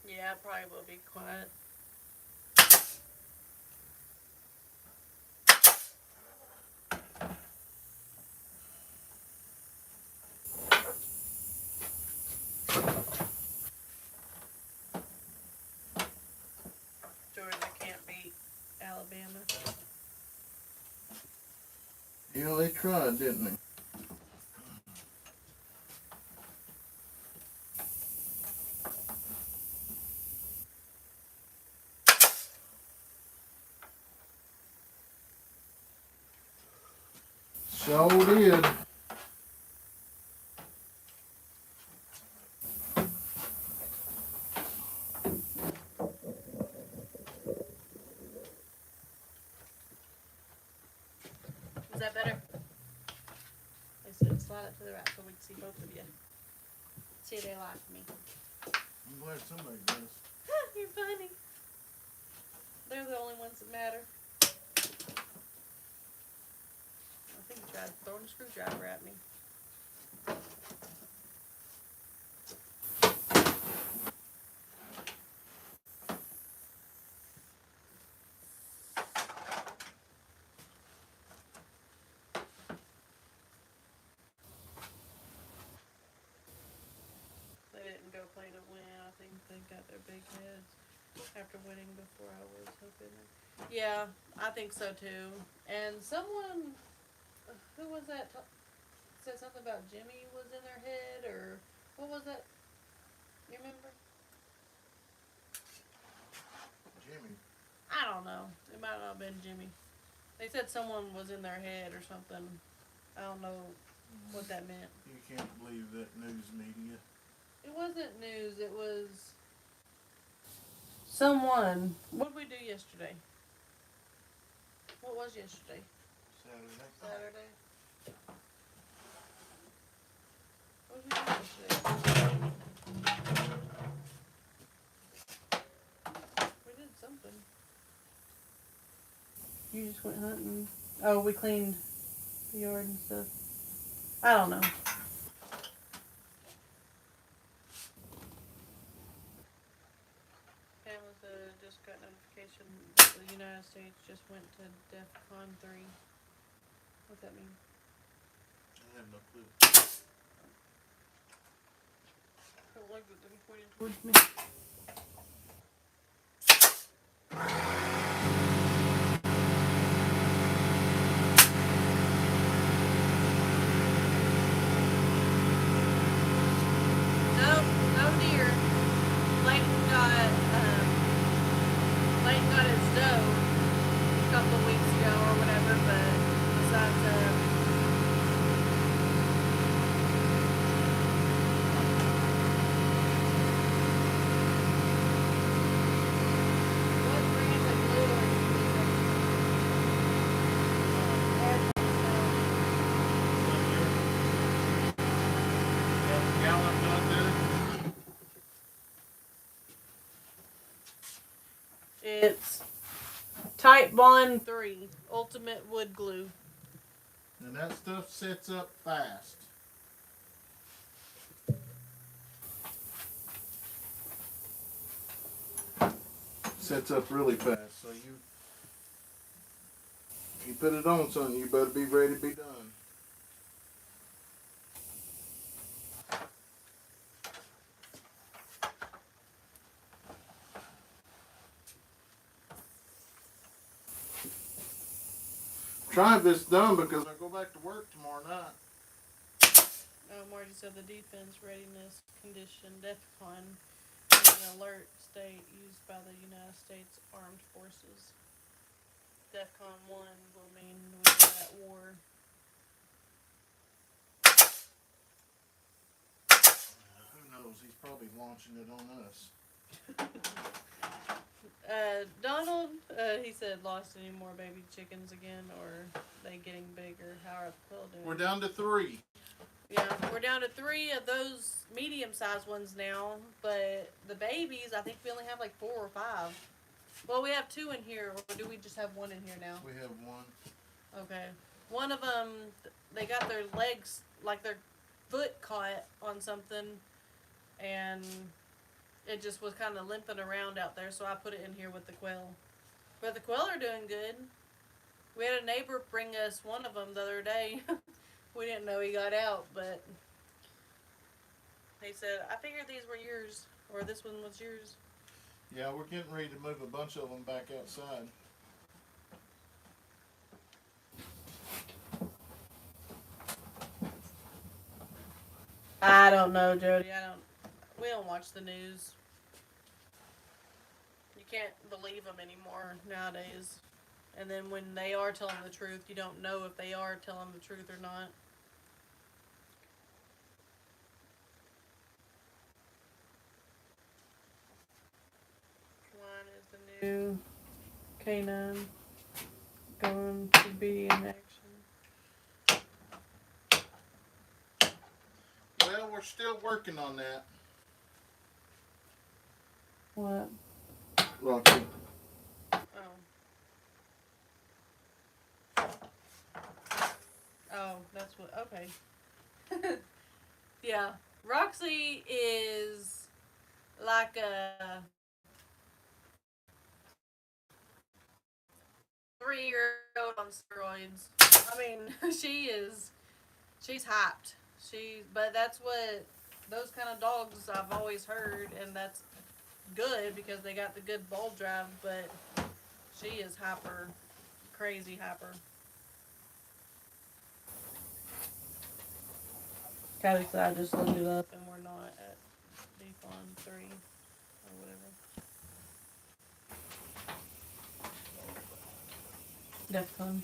Yeah, I probably will be quiet. Georgia can't beat Alabama. Yeah, they tried, didn't they? So did. Is that better? I said slide it to the right so we can see both of you. See, they like me. I'm glad somebody does. You're funny. They're the only ones that matter. I think he tried throwing a screwdriver at me. They didn't go play to win. I think they got their big heads after winning before I was hoping. Yeah, I think so too. And someone, who was that, said something about Jimmy was in their head, or what was that? You remember? Jimmy. I don't know. It might not have been Jimmy. They said someone was in their head or something. I don't know what that meant. You can't believe that news media. It wasn't news. It was someone. What did we do yesterday? What was yesterday? Saturday. What did we do yesterday? We did something. You just went hunting. Oh, we cleaned the yard and stuff. I don't know. Just got notification that the United States just went to DEFCON 3. What's that mean? I have no clue. I don't like that they're pointing towards me. No deer. Leighton got his doe a couple of weeks ago or whatever, but besides It's Type Bond 3 Ultimate Wood Glue. And that stuff sets up fast. Sets up really fast. So you put it on something, you better be ready to be done. Try this done because I go back to work tomorrow night. Oh, Margie said the defense readiness condition DEFCON is an alert state used by the United States Armed Forces. DEFCON 1 will mean we're at war. Who knows? He's probably launching it on us. Donald, he said, lost any more baby chickens again, or they getting bigger? How are the quill doing? We're down to 3. Yeah, we're down to 3 of those medium-sized ones now, but the babies, I think we only have like 4 or 5. Well, we have 2 in here, or do we just have 1 in here now? We have 1. Okay. One of them, they got their legs, like their foot caught on something, and it just was kind of limping around out there, so I put it in here with the quail. But the quail are doing good. We had a neighbor bring us one of them the other day. We didn't know he got out, but he said, I figured these were yours, or this one was yours. Yeah, we're getting ready to move a bunch of them back outside. I don't know, Jody. We don't watch the news. You can't believe them anymore nowadays. And then when they are telling the truth, you don't know if they are telling the truth or not. One is the new K9 going to be in action. Well, we're still working on that. What? Rocky. Oh, that's what, okay. Yeah, Roxy is like a 3-year-old on steroids. I mean, she's hyped. But that's what, those kind of dogs I've always heard, and that's good because they got the good ball drive, but she is hyper, crazy hyper. Kelly said I just looked it up and we're not at Defon 3 or whatever. DEFCON.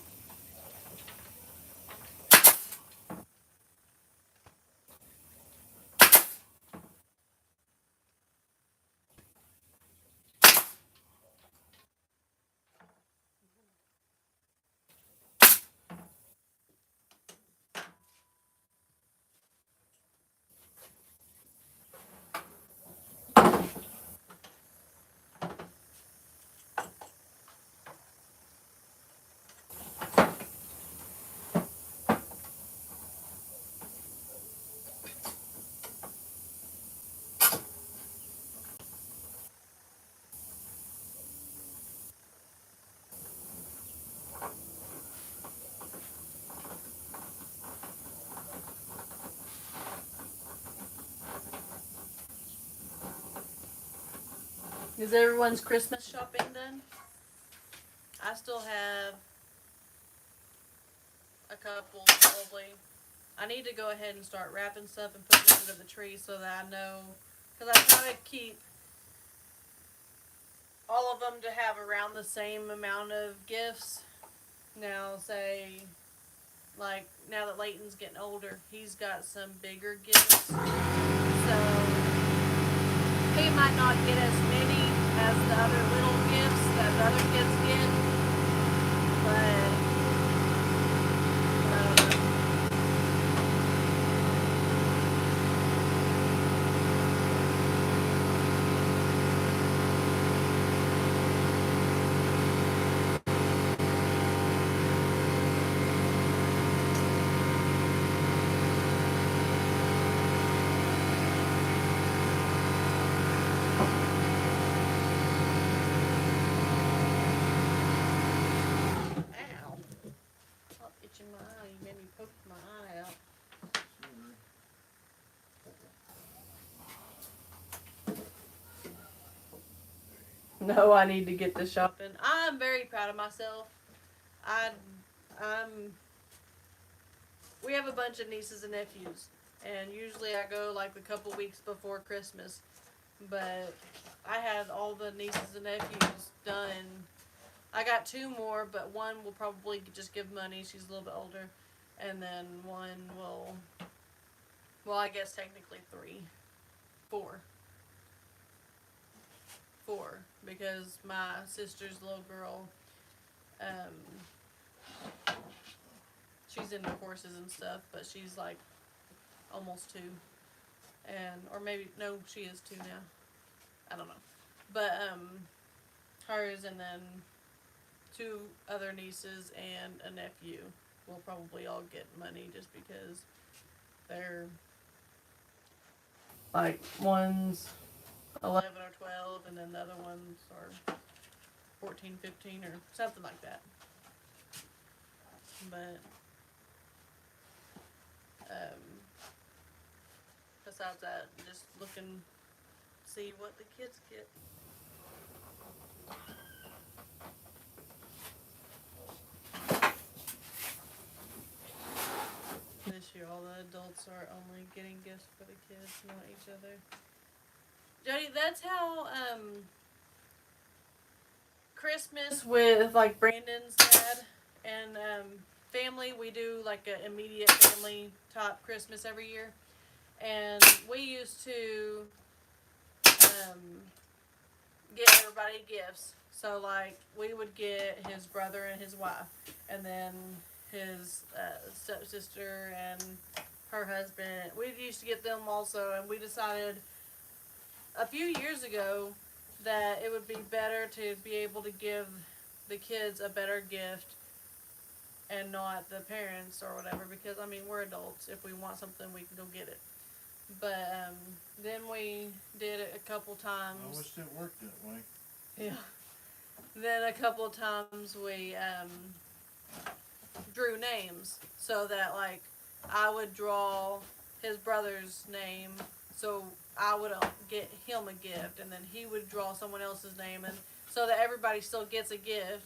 Is everyone's Christmas shopping done? I still have a couple, probably. I need to go ahead and start wrapping stuff and putting it under the tree so that I know, because I try to keep all of them to have around the same amount of gifts. Now, say, like, now that Leighton's getting older, he's got some bigger gifts. So, he might not get as many as the other little gifts that the other kids get. But, No, I need to get to shopping. I'm very proud of myself. I'm. We have a bunch of nieces and nephews, and usually I go like a couple weeks before Christmas. But I had all the nieces and nephews done. I got 2 more, but one will probably just give money. She's a little bit older, and then one will. Well, I guess technically 3, 4. 4, because my sister's little girl, she's into horses and stuff, but she's like almost 2, and or maybe no, she is 2 now. I don't know, but hers, and then 2 other nieces and a nephew will probably all get money just because they're like one's 11 or 12, and then the other ones are 14, 15, or something like that. But besides that, just looking, see what the kids get. This year, all the adults are only getting gifts for the kids, not each other. Jody, that's how Christmas with like Brandon's dad and family, we do like an immediate family type Christmas every year, and we used to get everybody gifts. So like we would get his brother and his wife, and then his stepsister and her husband. We used to get them also, and we decided a few years ago that it would be better to be able to give the kids a better gift and not the parents or whatever, because I mean we're adults. If we want something, we can go get it. But then we did it a couple times. I wish it worked that way. Yeah. Then a couple of times we drew names, so that like I would draw his brother's name, so I would get him a gift, and then he would draw someone else's name, and so that everybody still gets a gift.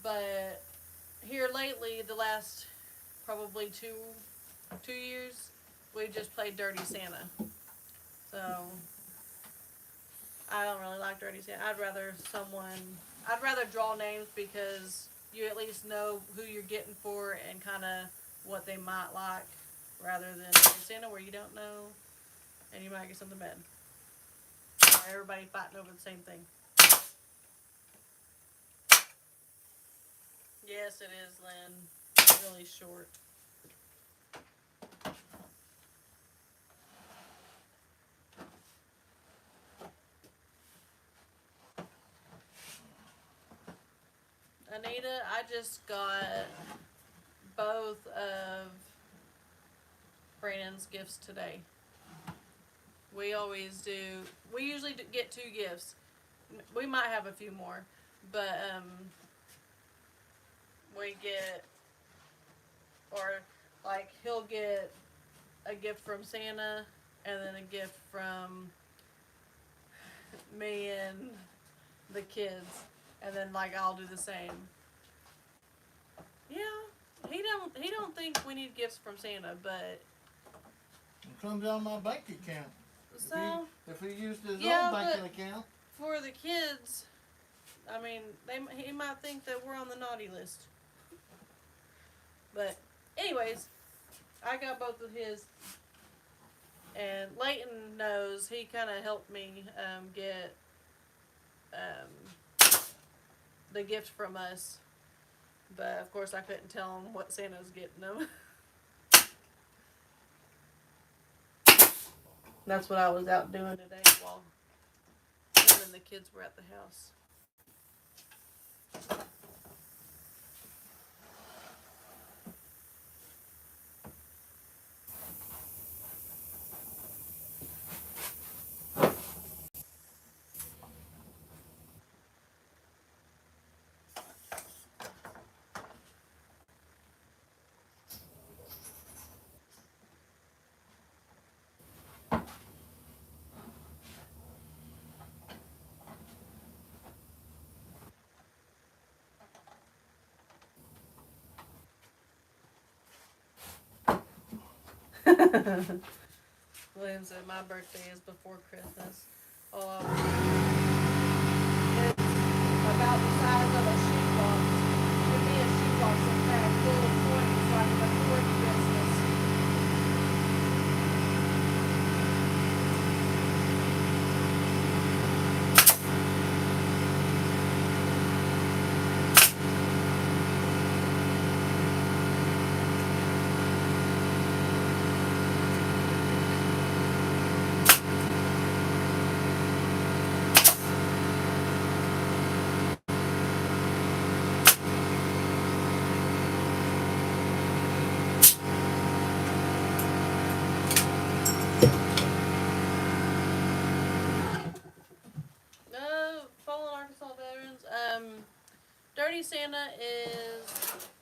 But here lately, the last probably two years, we just played Dirty Santa. So I don't really like Dirty Santa. I'd rather draw names, because you at least know who you're getting for and kind of what they might like, rather than Dirty Santa where you don't know and you might get something bad. Everybody fighting over the same thing. Yes, it is, Lynn. It's really short. Anita, I just got both of Brandon's gifts today. We always do. We usually get 2 gifts. We might have a few more, but we get, or like he'll get a gift from Santa, and then a gift from me and the kids, and then like I'll do the same. Yeah, he don't think we need gifts from Santa, but It comes out of my bank account. so If he used his yeah, own banking account. for the kids, I mean, he might think that we're on the naughty list. But anyways, I got both of his, and Leighton knows. He kind of helped me get the gift from us, but of course I couldn't tell him what Santa was getting them. That's what I was out doing today while him and the kids were at the house. William said my birthday is before Christmas. Oh, it's about the size of a shoebox. Give me a shoebox in fact, full of coins so I can afford Christmas. Fallen Arkansas veterans. Dirty Santa is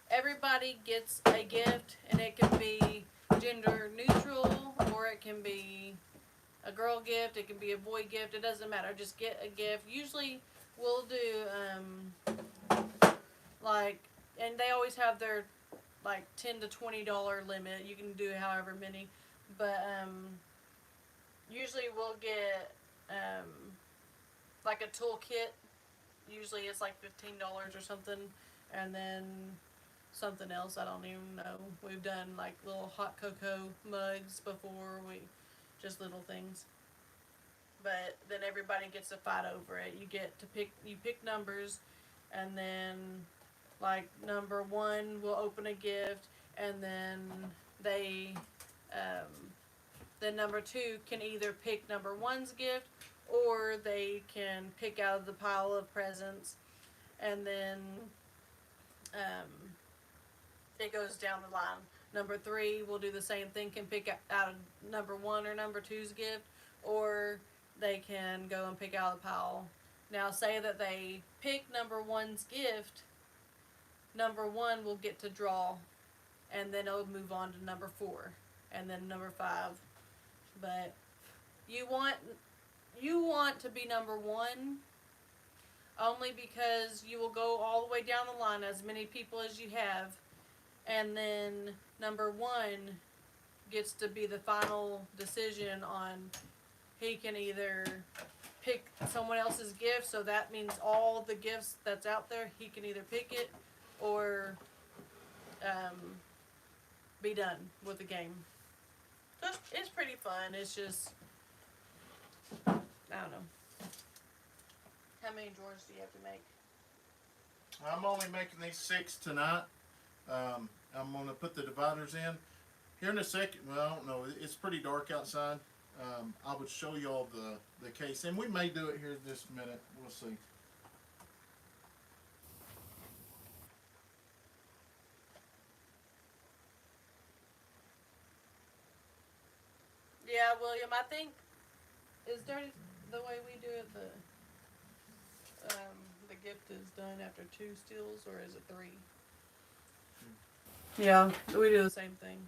everybody gets a gift, and it can be gender neutral, or it can be a girl gift, it can be a boy gift. It doesn't matter. Just get a gift. Usually, we'll do like, and they always have their like $10 to $20 limit. You can do however many, but usually we'll get like a toolkit. Usually it's like $15 or something, and then something else I don't even know. We've done like little hot cocoa mugs before. We just little things, but then everybody gets to fight over it. You pick numbers, and then like number 1 will open a gift, and then then number 2 can either pick number 1's gift, or they can pick out of the pile of presents, and then it goes down the line. Number 3 will do the same thing, can pick out of number 1 or number 2's gift, or they can go and pick out of the pile. Now, say that they pick number 1's gift, number 1 will get to draw, and then it'll move on to number 4, and then number 5. But you want to be number 1 only because you will go all the way down the line, as many people as you have, and then number 1 gets to be the final decision on, he can either pick someone else's gift, so that means all the gifts that's out there, he can either pick it or be done with the game. So it's pretty fun. It's just, I don't know. How many drawers do you have to make? I'm only making these 6 tonight. I'm going to put the dividers in. Here in a second, well, I don't know, it's pretty dark outside. I would show you all the case, and we may do it here in just a minute. We'll see. Yeah, William, I think, is dirty the way we do it, the gift is done after 2 steals, or is it 3? Yeah, we do the same thing.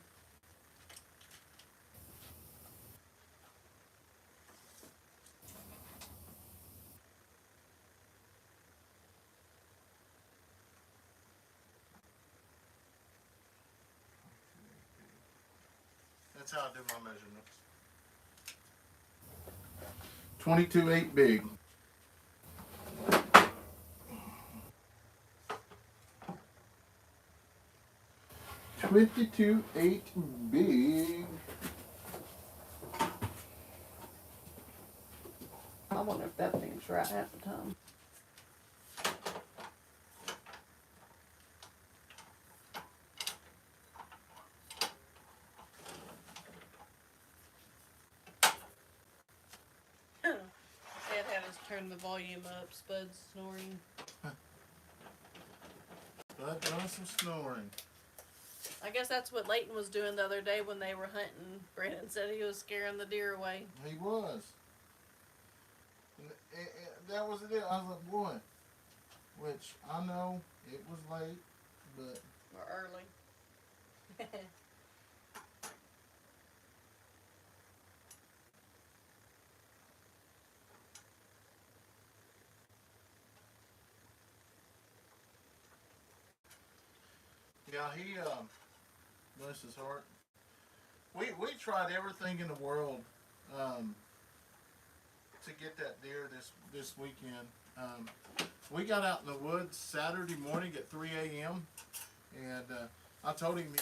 That's how I do my measurements. 22/8 big. $22.8 big. I wonder if that thing's right half the time. Dad had us turn the volume up. Spud's snoring. Spud doing some snoring. I guess that's what Leighton was doing the other day when they were hunting. Brandon said he was scaring the deer away. He was. That was it. I was like, boy. Which I know it was late, but. Or early. Yeah, he, bless his heart. we tried everything in the world to get that deer this weekend. We got out in the woods Saturday morning at 3 a.m. and I told him,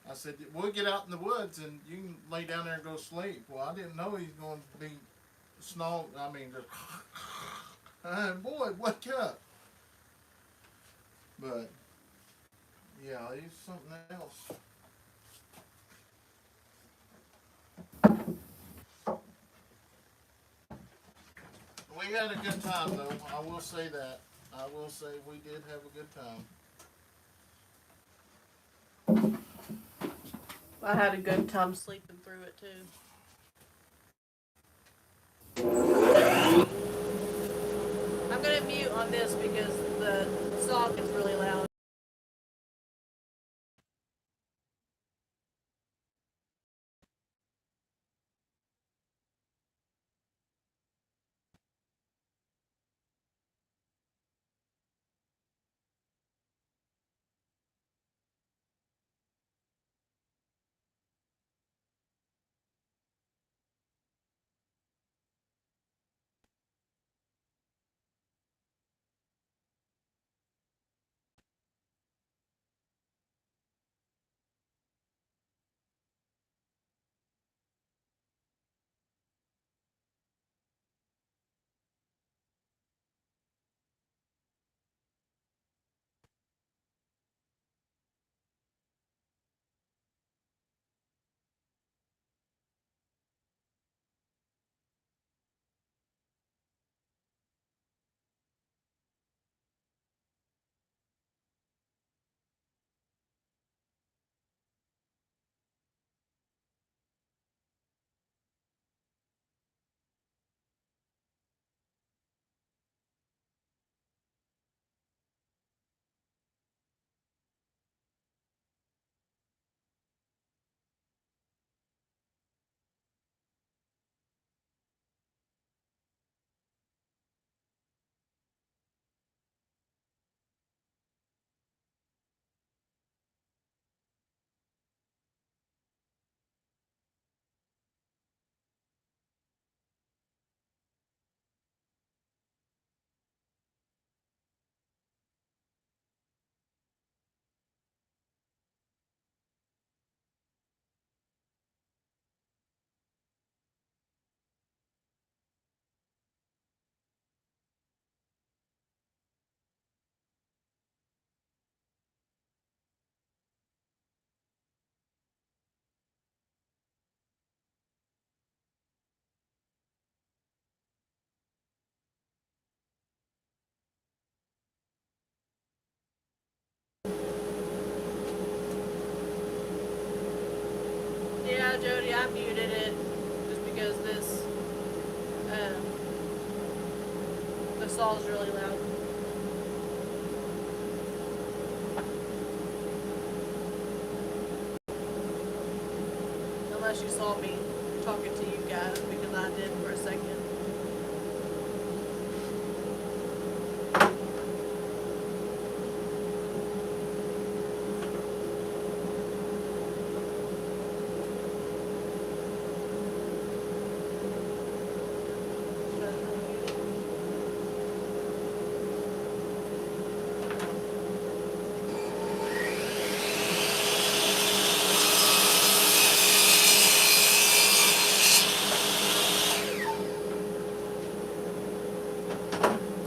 I said, we'll get out in the woods and you can lay down there and go sleep. Well, I didn't know he's going to be boy, wake up. But, yeah, he's something else. We had a good time, though. I will say that. I will say we did have a good time. I had a good time sleeping through it too. I'm gonna mute on this because the song is really loud. Yeah, Jody, I muted it just because the saw's really loud. Unless you saw me talking to you guys, because I did for a second.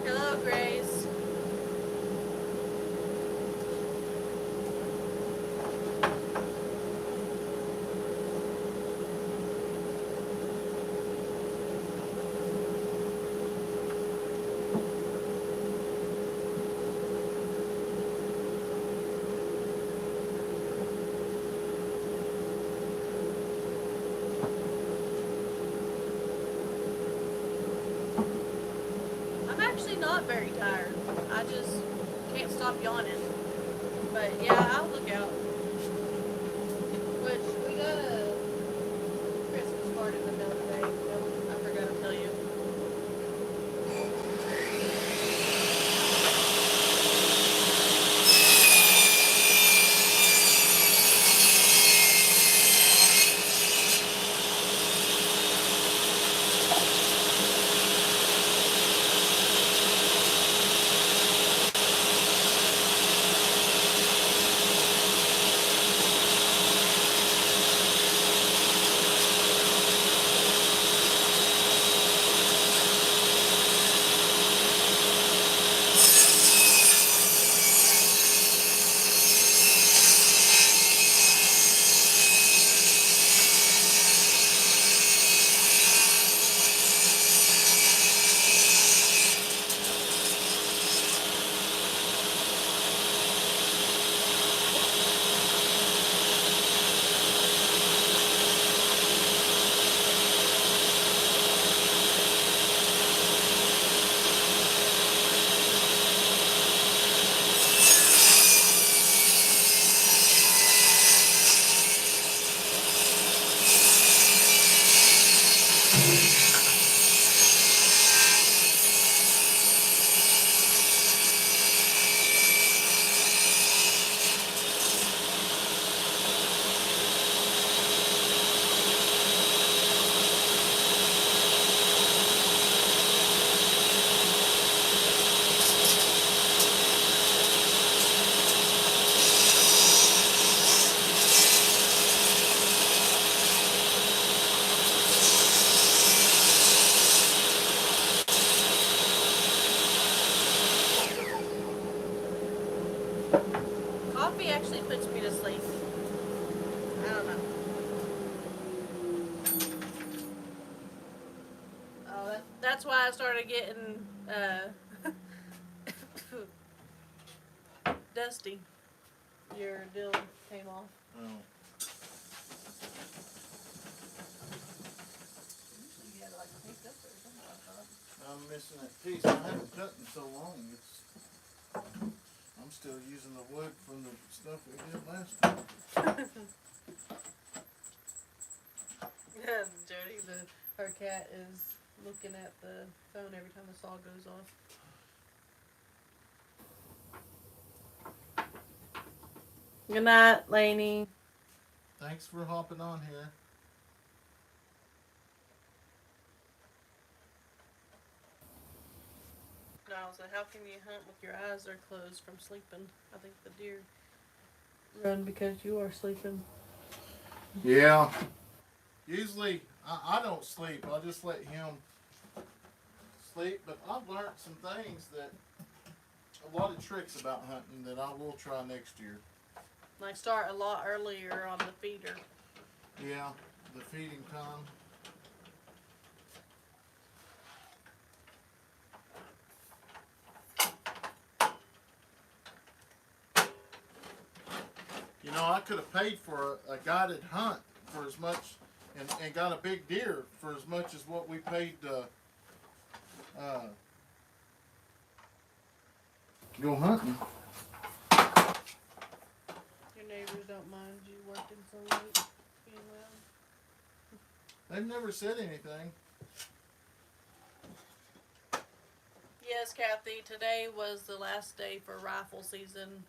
Hello, Grace. I'm actually not very tired. I just can't stop yawning. But yeah, I'll look out. Which we got a Christmas card in the mail today. I forgot to tell you. Coffee actually puts me to sleep. I don't know. Oh, that's why I started getting dusty. Your deal came off. Oh. You had like picked up or something like that. I'm missing that piece. I haven't cut in so long. I'm still using the wood from the stuff we did last time. Yeah, Jody, her cat is looking at the phone every time the saw goes off. Good night, Lainey. Thanks for hopping on here. No, I was like, how can you hunt with your eyes are closed from sleeping? I think the deer run because you are sleeping. Yeah. Usually, I don't sleep. I just let him sleep. But I've learned some things a lot of tricks about hunting that I will try next year. Like start a lot earlier on the feeder. Yeah, the feeding time. You know, I could have paid for a guided hunt for as much, and got a big deer for as much as what we paid to go hunting. Your neighbors don't mind you working so late, being loud. They've never said anything. Yes, Kathy, today was the last day for rifle season.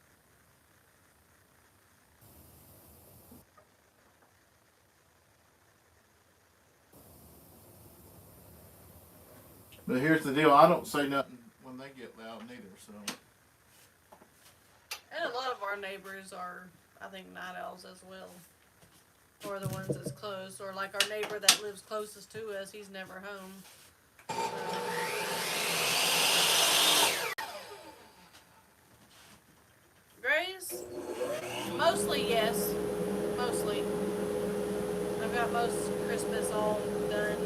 But here's the deal, I don't say nothing when they get loud neither, so. And a lot of our neighbors are, I think, night owls as well. Or the ones that's close. Or like our neighbor that lives closest to us, he's never home. Grays? Mostly, yes. Mostly. I've got most Christmas all done.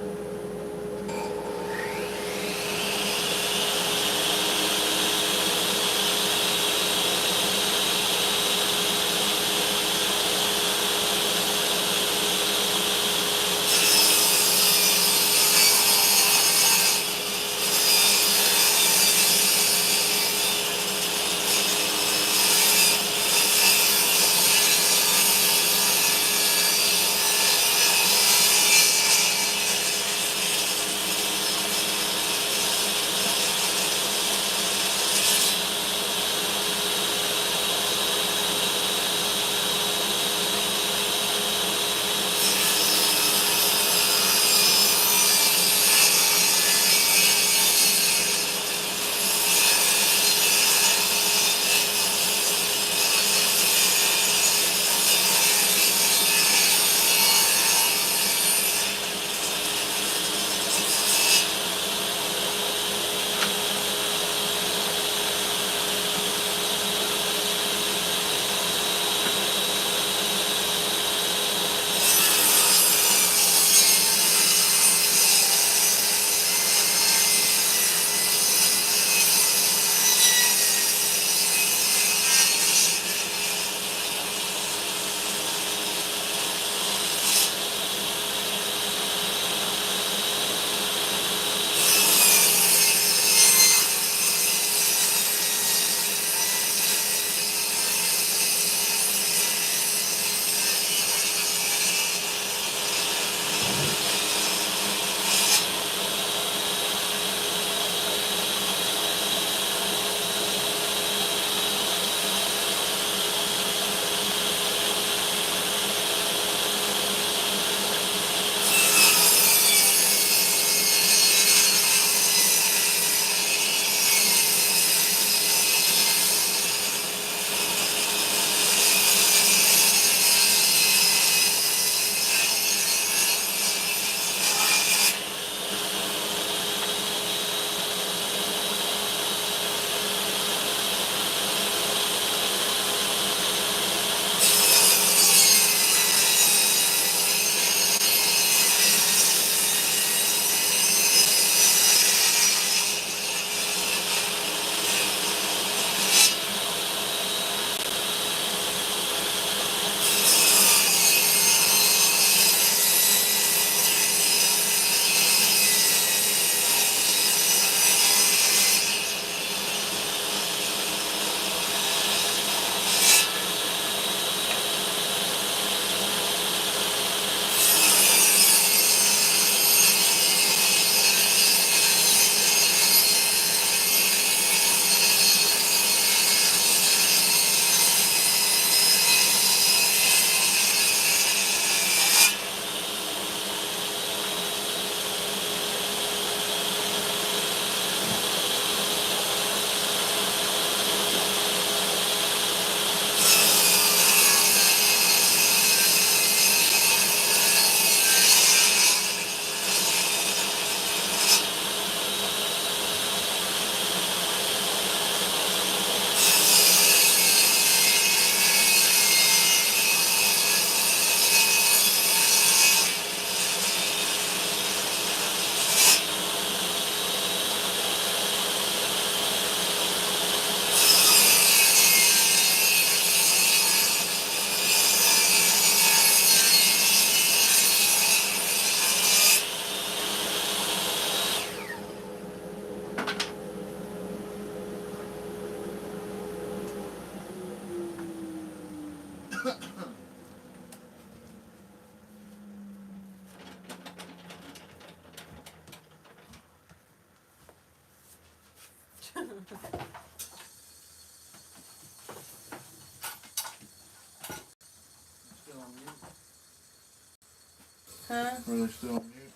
Huh? Are they still on mute?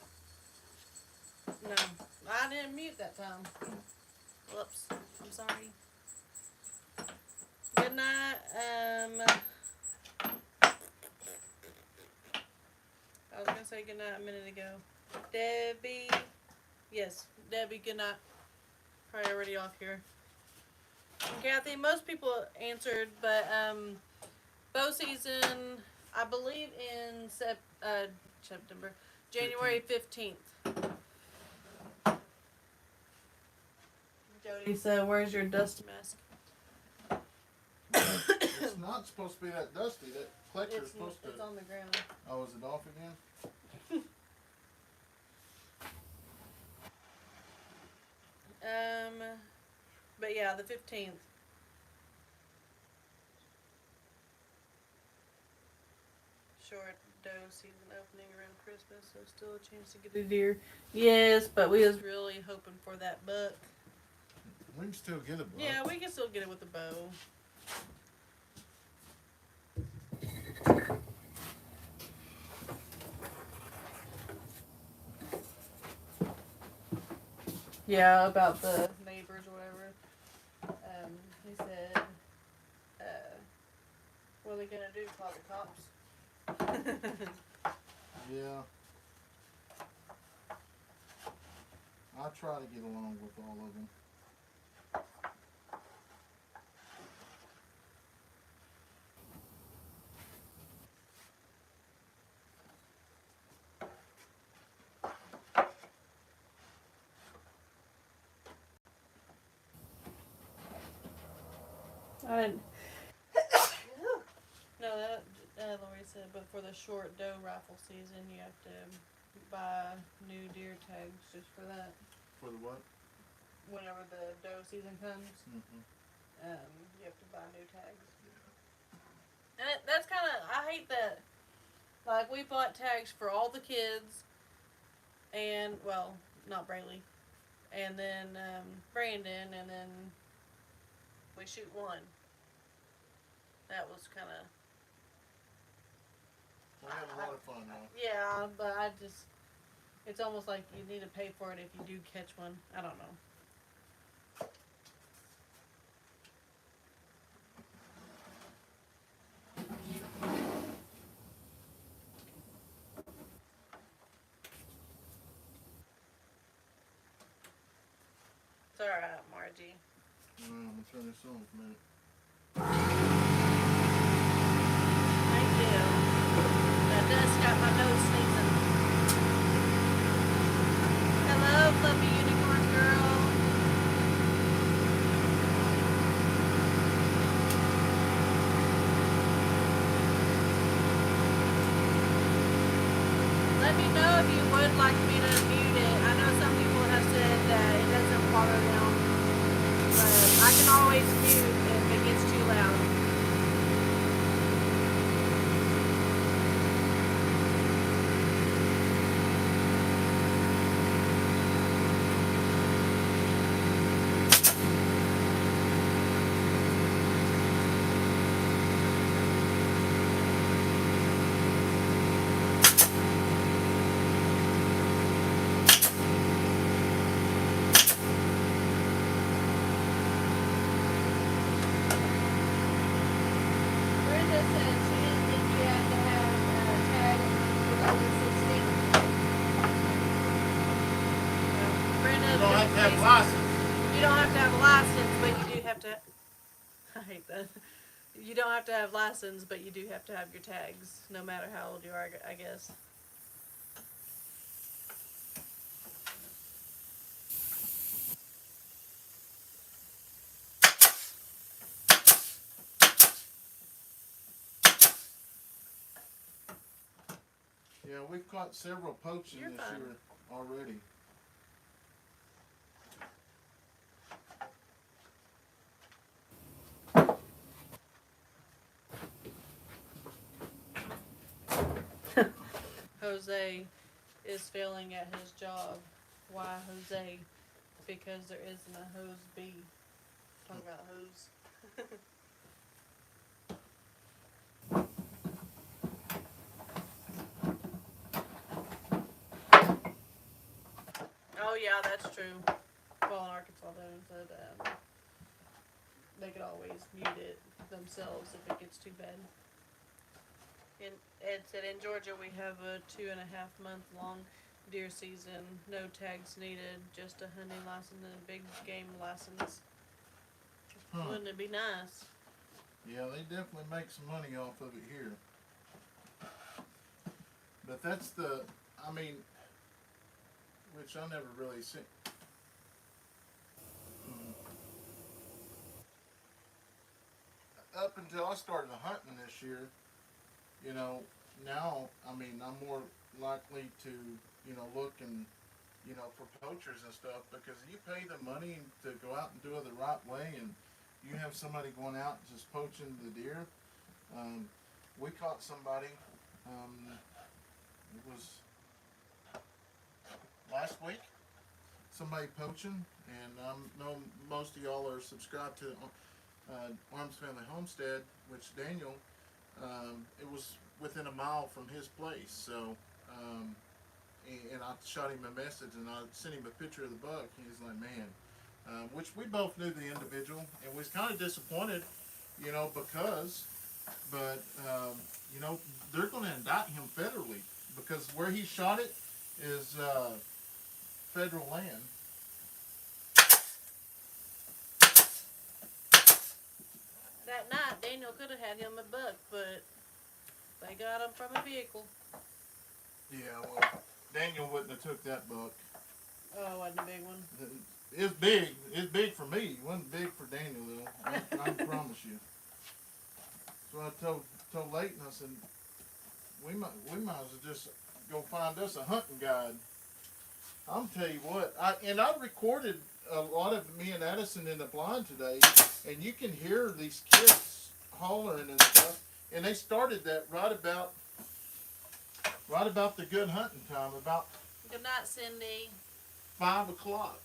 No. I didn't mute that time. Whoops. I'm sorry. Good night. I was gonna say good night a minute ago. Debbie. Yes, Debbie, good night. Probably already off here. And Kathy, most people answered, but bow season, I believe in September, January 15th. Jody said, "Where's your dust mask?" It's not supposed to be that dusty. That collector's supposed to. It's on the ground. Oh, is it off again? But yeah, the 15th. Short doe season opening around Christmas, so still a chance to get a deer. Yes, but we was really hoping for that buck. We can still get a buck. Yeah, we can still get it with a bow. Yeah, about the neighbors or whatever. He said, what are they gonna do? Call the cops? Yeah. I try to get along with all of them. I didn't. No, that Lori said, but for the short doe rifle season, you have to buy new deer tags just for that. For the what? Whenever the doe season comes, Mm-hmm. you have to buy new tags. Yeah. And that's kind of, I hate that. Like, we bought tags for all the kids, and, well, not Braylee, and then Brandon, and then we shoot one. That was kind of... We had a lot of fun, though. Yeah, but I just... It's almost like you need to pay for it if you do catch one. I don't know. It's alright, Margie. I'm going to turn this on for a minute. Thank you. That dust got my nose sneezing. Hello, fluffy unicorn girl. Let me know if you would like me to mute it. I know some people have said that it doesn't bother them, but I can always mute if it gets too loud. Brenda said she didn't think you had to have a tag with over 16. Brenda, You don't have to have a Kayson, license. you don't have to have a license, but you do have to. I hate that. You don't have to have license, but you do have to have your tags, no matter how old you are, I guess. Yeah, we've caught several poaching You're this fine. year already. Jose is failing at his job. Why Jose? Because there isn't a hose B. Talking about hose. Oh yeah, that's true. Well, in Arkansas, they said they could always mute it themselves if it gets too bad. And Ed said in Georgia we have a 2.5 month long deer season. No tags needed, just a hunting license and a big game license. Huh. Wouldn't it be nice? Yeah, they definitely make some money off of it here. But that's which I never really seen. Up until I started hunting this year, now, I'm more likely to, look and, for poachers and stuff, because you pay the money to go out and do it the right way, and you have somebody going out just poaching the deer. We caught somebody, it was last week, somebody poaching, and I know most of y'all are subscribed to Arms Family Homestead, which Daniel, it was within a mile from his place, so, and I shot him a message, and I sent him a picture of the buck. He was like, man, which we both knew the individual, and was kind of disappointed, but they're going to indict him federally, because where he shot it is federal land. That night, Daniel could have had him a buck, but they got him from a vehicle. Yeah, well, Daniel wouldn't have took that buck. Oh, it wasn't a big one. It's big. It's big for me. It wasn't big for Daniel, though. I promise you. So I told Leighton, I said, we might as well just go find us a hunting guide. I'm tell you what, I recorded a lot of me and Addison in the blind today, and you can hear these kids hollering and stuff. And they started that right about the good hunting time, about Good night, Cindy. 5 o'clock.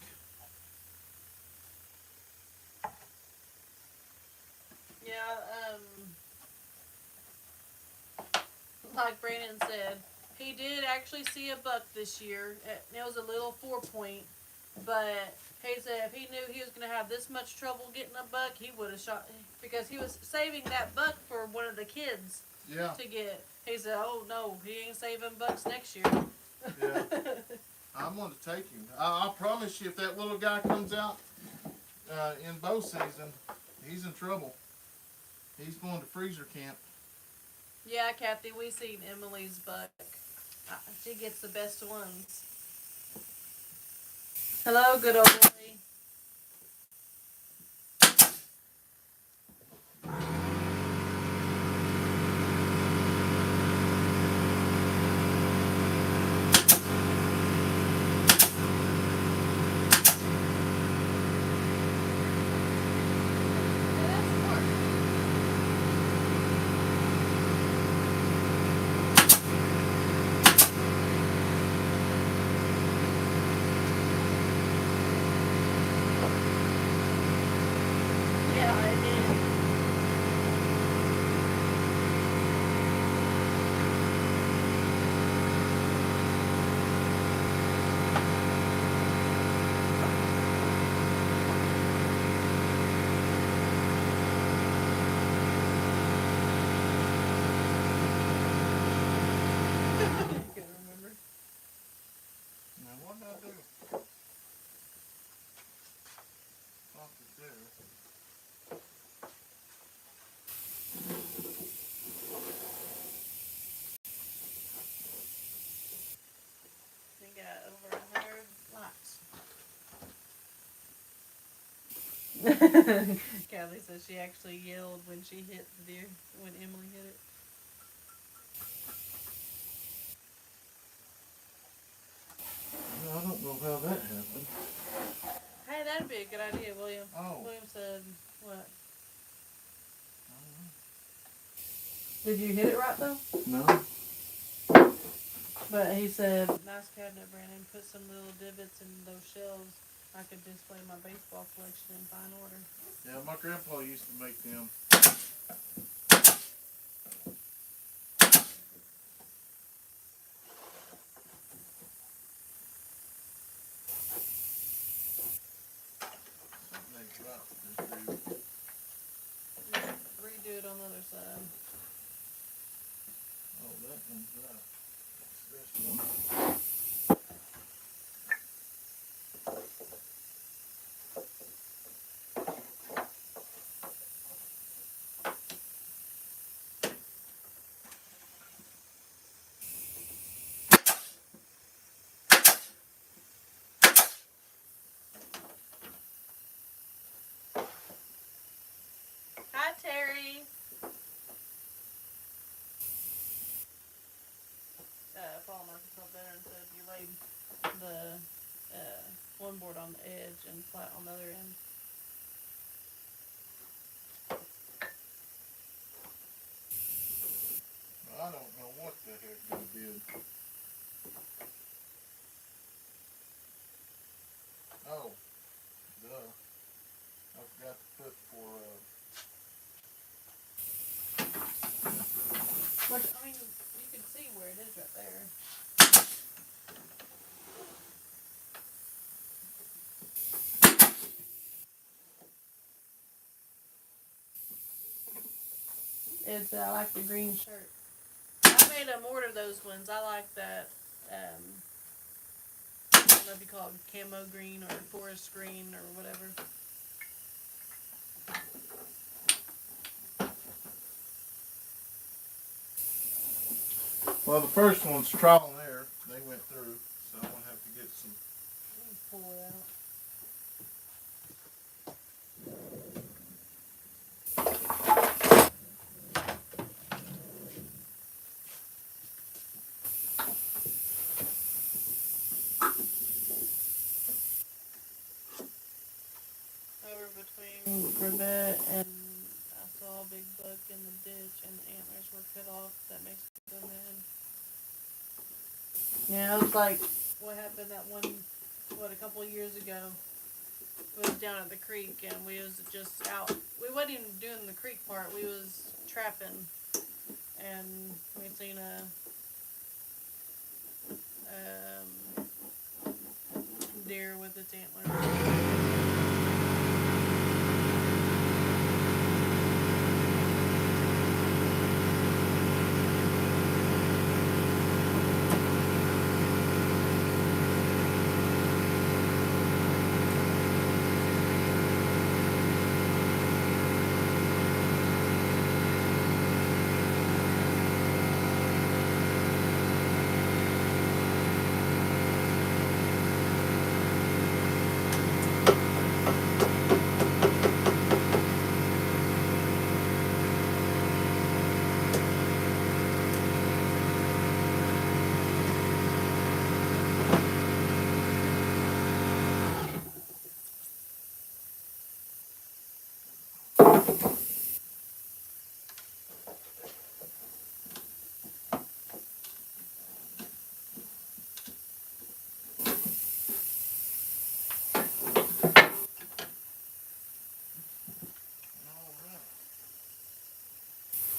Yeah, like Brandon said, he did actually see a buck this year. It was a little 4-point, but he said if he knew he was going to have this much trouble getting a buck, he would have shot, because he was saving that buck for one of the kids to get. He said, oh no, he ain't saving bucks next year. Yeah. I'm going to take him. I promise you, if that little guy comes out in bow season, he's in trouble. He's going to freezer camp. Yeah, Kathy, we seen Emily's buck. She gets the best ones. Hello, good old boy. Got over 100 likes. Kelly says she actually yelled when she hit the deer, when Emily hit it. I don't know how that happened. Hey, that'd be a good idea, William. Oh. William said, what? I don't know. Did you hit it right, though? No. But he said, nice cabinet, Brandon. Put some little divots in those shelves. I could display my baseball collection in fine order. Yeah, my grandpa used to make them. Hi, Terry. Paul Microsoft better instead you laid the one board on the edge and flat on the other end. I don't know what the heck I did. Oh, duh. I forgot to put for, But, I mean, you can see where it is right there. It's, I like the green shirt. I made them order those ones. I like that, I don't know if you call it camo green or forest green or whatever. well, the first one's trial and error. They went through, so I'm going to have to get some. Pull it out. Over between Rivet and I saw a big buck in the ditch and the antlers were cut off. That makes me so mad. Yeah, it was like what happened that one, a couple of years ago. We was down at the creek and we was just out. We wasn't even doing the creek part. We was trapping and we seen a deer with its antlers.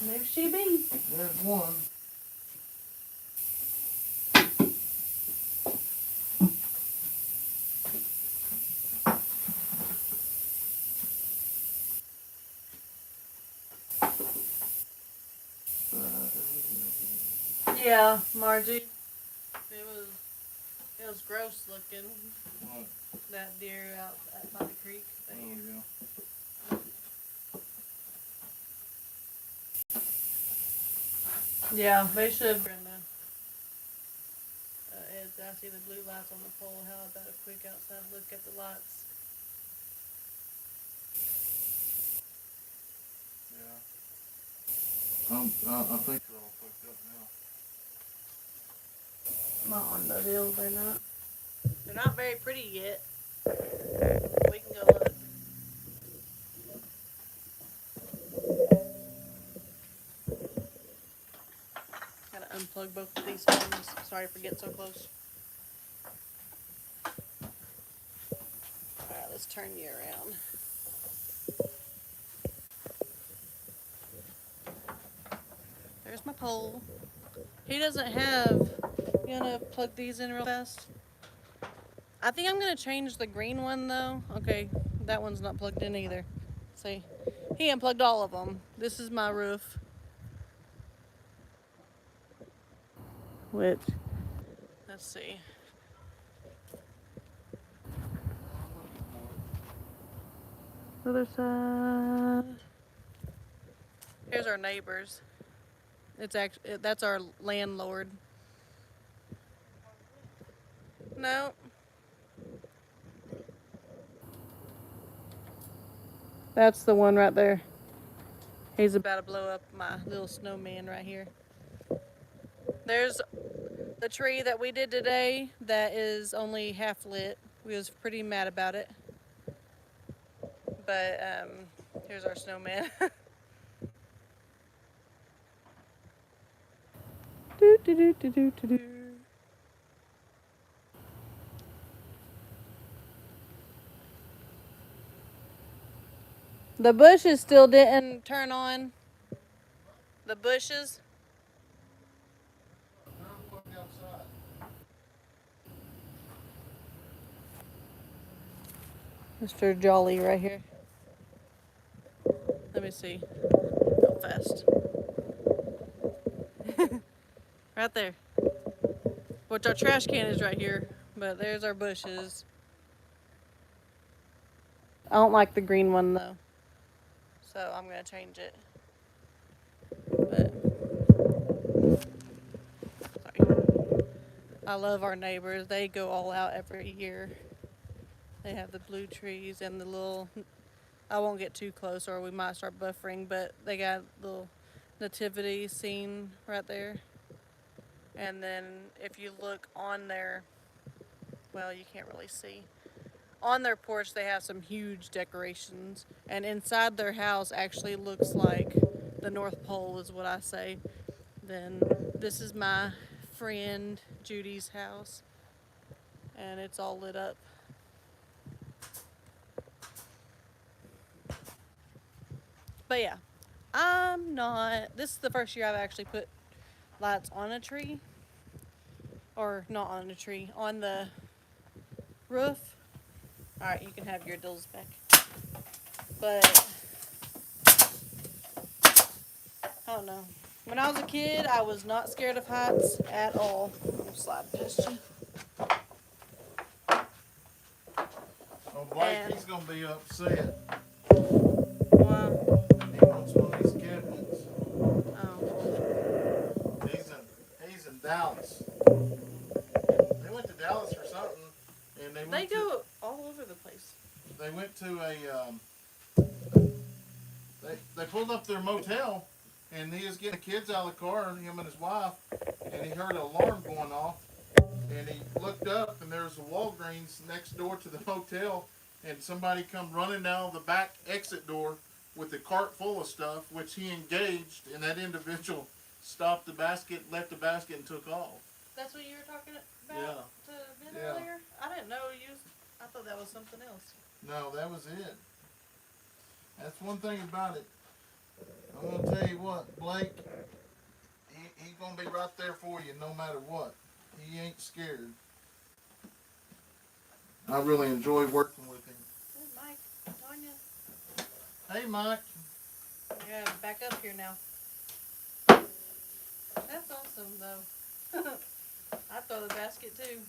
There she be. There's one. Yeah, Margie. It was gross looking. What? That deer out by the creek. Oh, yeah. Yeah, they should, Brenda. I see the blue lights on the pole. How about a quick outside look at the lights? Yeah. I think they're all fucked up now. Not on the hill, they're not. They're not very pretty yet. We can go look. Gotta unplug both of these phones. Sorry for getting so close. Alright, let's turn you around. There's my pole. He doesn't have... You gonna plug these in real fast? I think I'm gonna change the green one though. Okay, that one's not plugged in either. See? He unplugged all of them. This is my roof. Which Let's see. Other side. Here's our neighbors. It's actually that's our landlord. No. That's the one right there. He's about to blow up my little snowman right here. There's the tree that we did today that is only half lit. We was pretty mad about it. But here's our snowman. Do, do, do, do, do, do, do. The bushes still didn't turn on. The bushes. Mr. Jolly right here. Let me see. How fast. Right there. Which our trash can is right here. But there's our bushes. I don't like the green one though. So I'm going to change it. But, sorry. I love our neighbors. They go all out every year. They have the blue trees and the little, I won't get too close or we might start buffering, but they got a little nativity scene right there. And then if you look on their, well, you can't really see. On their porch, they have some huge decorations. And inside their house actually looks like the North Pole is what I say. Then this is my friend Judy's house. And it's all lit up. But yeah, I'm not, this is the first year I've actually put lights on a tree. Or not on a tree, on the roof. Alright, you can have your dills back. But, I don't know. When I was a kid, I was not scared of heights at all. I'll slide past you. Oh, Blake, he's going to be upset. Why? He wants one of these cabinets. Oh. He's in Dallas. They went to Dallas for something, and They go all over the place. They went to a, they pulled up their motel, and he was getting the kids out of the car, him and his wife, and he heard an alarm going off, and he looked up, and there was a Walgreens next door to the motel, and somebody come running down the back exit door with a cart full of stuff, which he engaged, and that individual stopped the basket, left the basket, and took off. That's what you were talking about to Ben earlier? I didn't know I thought that was something else. No, that was it. That's one thing about it. I'm going to tell you what, Blake, he's going to be right there for you no matter what. He ain't scared. I really enjoy working with him. Hey, Mike. Tanya. Hey, Mike. I gotta back up here now. That's awesome, though. I'd throw the basket, too.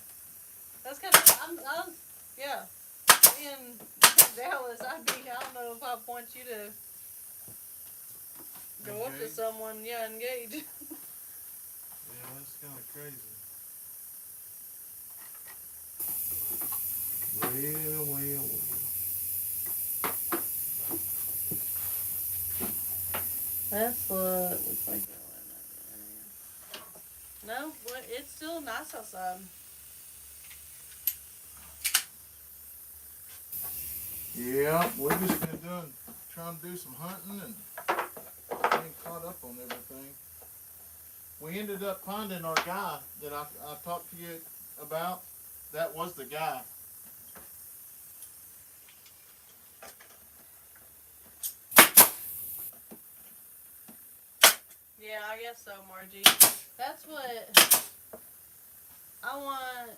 That's kind of, yeah. Being Dallas, I don't know if I'd want you to go up to someone, engage. Yeah, that's kind of crazy. Well. That's what it looks like. No, but it's still nice outside. Yeah, we've just been trying to do some hunting and getting caught up on everything. We ended up finding our guy that I talked to you about. That was the guy. Yeah, I guess so, Margie. That's what I want.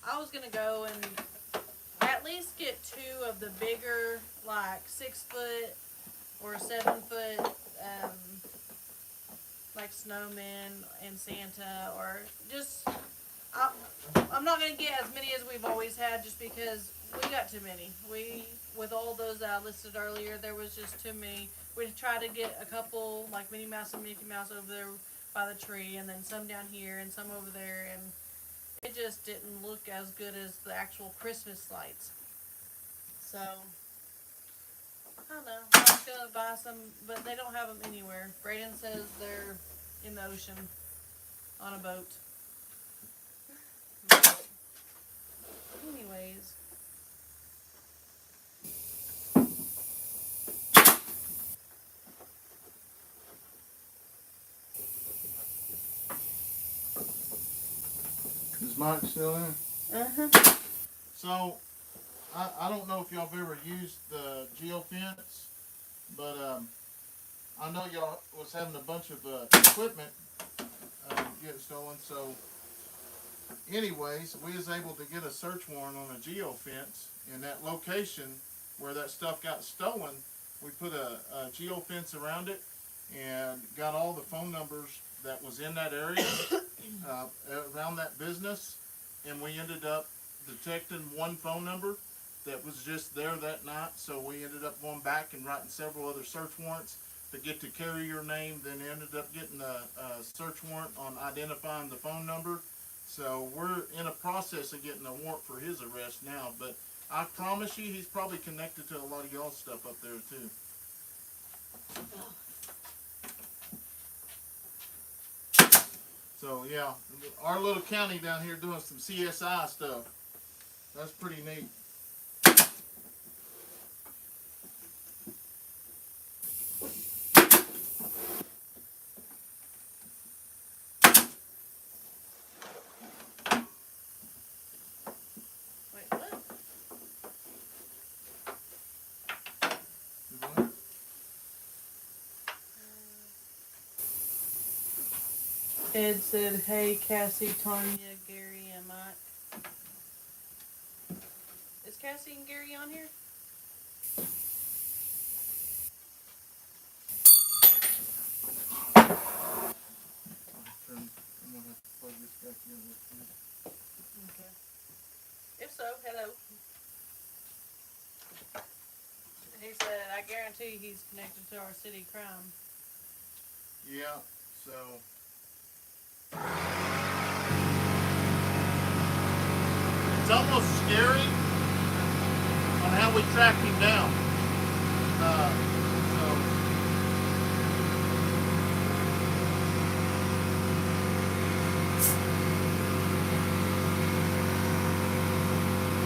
I was gonna go and at least get 2 of the bigger, like 6 foot or 7 foot, like snowmen and Santa, or just I'm not gonna get as many as we've always had, just because we got too many. With all those that I listed earlier, there was just too many. We tried to get a couple, like Minnie Mouse and Mickey Mouse over there by the tree, and then some down here and some over there, and it just didn't look as good as the actual Christmas lights. So I don't know. I was gonna buy some, but they don't have them anywhere. Braden says they're in the ocean on a boat. But anyways. Is Mike still in? Uh-huh. So, I don't know if y'all have ever used the geofence, but I know y'all was having a bunch of equipment get stolen. So, anyways, we was able to get a search warrant on a geofence in that location where that stuff got stolen. We put a geofence around it and got all the phone numbers that was in that area around that business, and we ended up detecting one phone number that was just there that night. So we ended up going back and writing several other search warrants to get the carrier name, then ended up getting a search warrant on identifying the phone number. So we're in a process of getting a warrant for his arrest now, but I promise you he's probably connected to a lot of y'all's stuff up there too. So yeah, our little county down here doing some CSI stuff. That's pretty neat. Wait, what? Ed said, "Hey, Cassie, Tanya, Gary, and Mike." Is Cassie and Gary on here? I'm gonna have to plug this back in real quick. Okay. If so, hello. He said, "I guarantee he's connected to our city crime." Yeah, so it's almost scary on how we tracked him down. So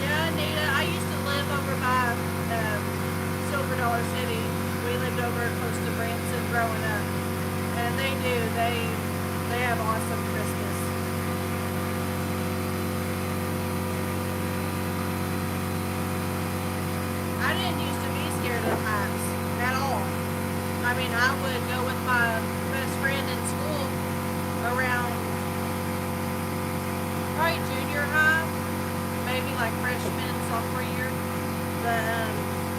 Yeah, Nita, I used to live over by Silver Dollar City. We lived over close to Branson growing up. And they do. They have awesome Christmas. I didn't used to be scared of heights at all. I mean, I would go with my best friend in school around probably junior high, maybe like freshman, sophomore year. But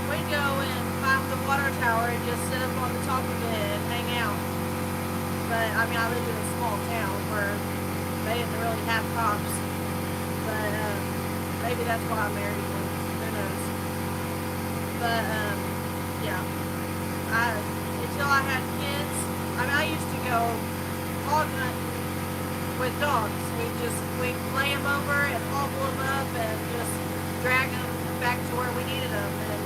we'd go and climb the water tower and just sit up on the top of it and hang out. But I mean, I lived in a small town where they didn't really have cops. But maybe that's why I married them. Who knows? But yeah, until I had kids, I mean, I used to go hog hunting with dogs. We'd lay them over and hobble them up and just drag them back to where we needed them. And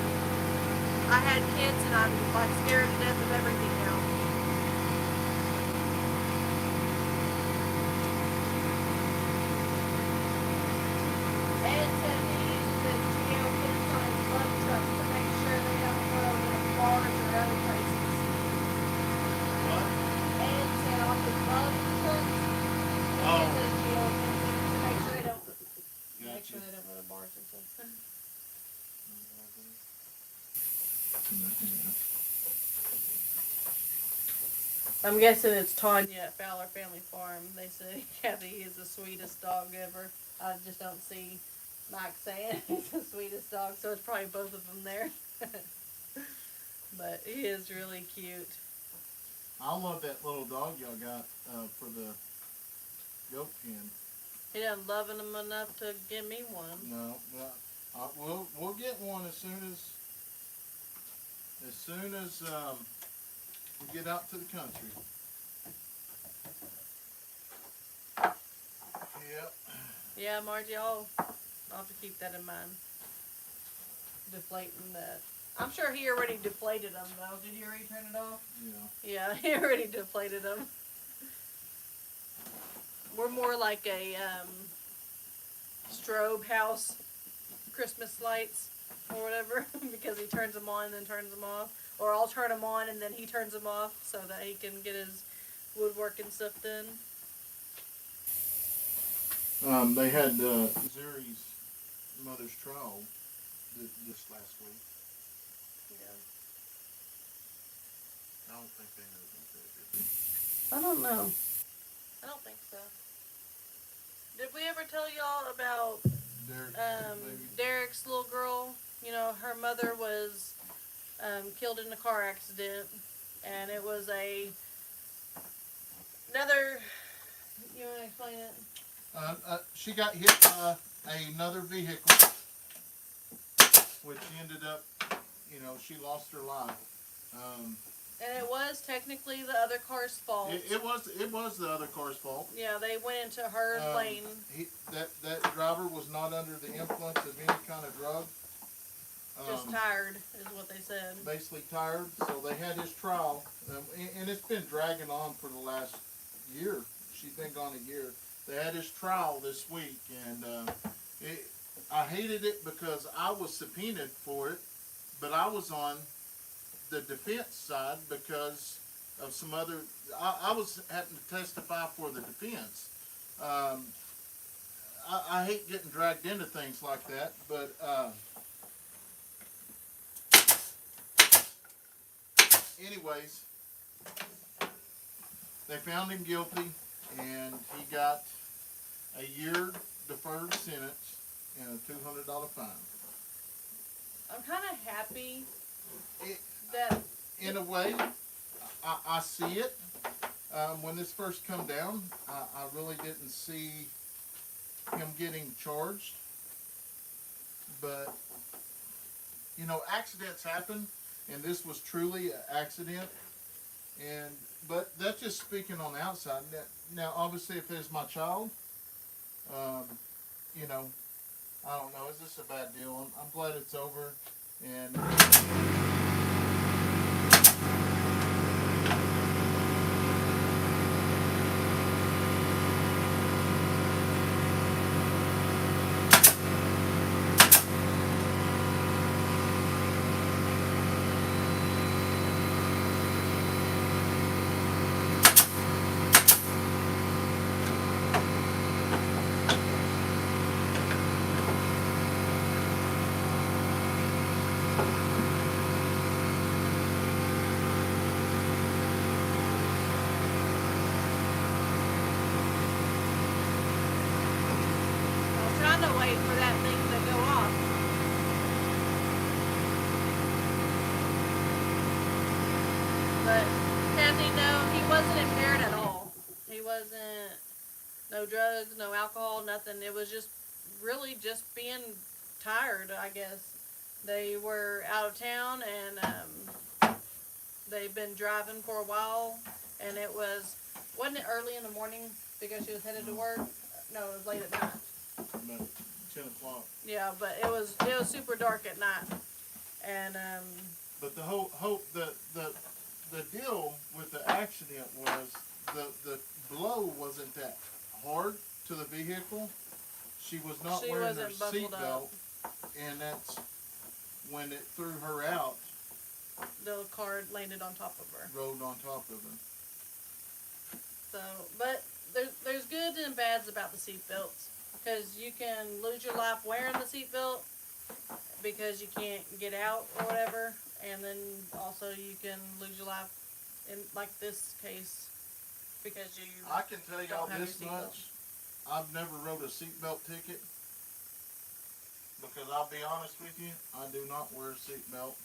I had kids, and I'm like scared to death of everything now. Ed said he uses the geofence on his bug truck to make sure they don't go in bars or other places. what? Ed said on his bug truck, he Oh. uses geofence to make sure they don't Gotcha. go to bars or something. I'm guessing it's Tanya at Fowler Family Farm. They say Kathy is the sweetest dog ever. I just don't see Mike saying he's the sweetest dog, so it's probably both of them there. But he is really cute. I love that little dog y'all got for the goat pen. He doesn't love them enough to give me one. No, we'll get one as soon as we get out to the country. Yep. Yeah, Margie, I'll have to keep that in mind. Deflating that. I'm sure he already deflated them, though. Did he already turn it off? Yeah. Yeah, he already deflated them. We're more like a strobe house, Christmas lights or whatever, because he turns them on and then turns them off. Or I'll turn them on and then he turns them off so that he can get his woodworking stuff done. They had Zuri's mother's trial this last week. Yeah. I don't think they know about that, did they? I don't know. I don't think so. Did we ever tell y'all about Derek's little girl? You know, her mother was killed in a car accident, and it was another. You want to explain it? She got hit by another vehicle, which ended up, she lost her life. And it was technically the other car's fault. It was the other car's fault. Yeah, they went into her lane. That driver was not under the influence of any kind of drug. Just tired, is what they said. Basically tired. So they had his trial, and it's been dragging on for the last year. She's been gone a year. They had his trial this week, and I hated it because I was subpoenaed for it, but I was on the defense side because of some other. I was having to testify for the defense. I hate getting dragged into things like that, but anyways, they found him guilty, and he got a year deferred sentence and a $200 fine. I'm kind of happy that... In a way, I see it. When this first come down, I really didn't see him getting charged. But, accidents happen, and this was truly an accident. But that's just speaking on the outside. Now, obviously, if it's my child, I don't know. Is this a bad deal? I'm glad it's over. And... No drugs, no alcohol, nothing. It was just really just being tired, I guess. They were out of town, and they've been driving for a while, and wasn't it early in the morning because she was headed to work? No, it was late at night. About 10 o'clock. Yeah, but it was super dark at night, and But the the deal with the accident was the blow wasn't that hard to the vehicle. She was not wearing her seatbelt, and that's when it threw her out. The car landed on top of her. Rolled on top of her. So, but there's goods and bads about the seatbelts, because you can lose your life wearing the seatbelt because you can't get out or whatever, and then also you can lose your life in like this case because you. I can tell y'all this much: I've never wrote a seatbelt ticket because I'll be honest with you, I do not wear a seatbelt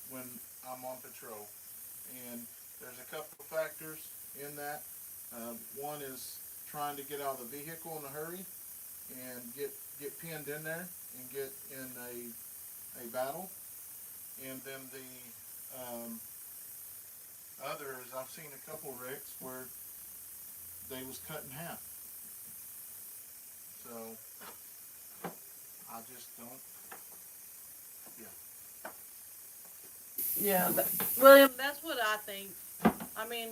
when I'm on patrol, and there's a couple of factors in that. One is trying to get out of the vehicle in a hurry and get pinned in there and get in a battle. And then the others, I've seen a couple wrecks where they was cut in half. So I just don't. Yeah, William, that's what I think. I mean,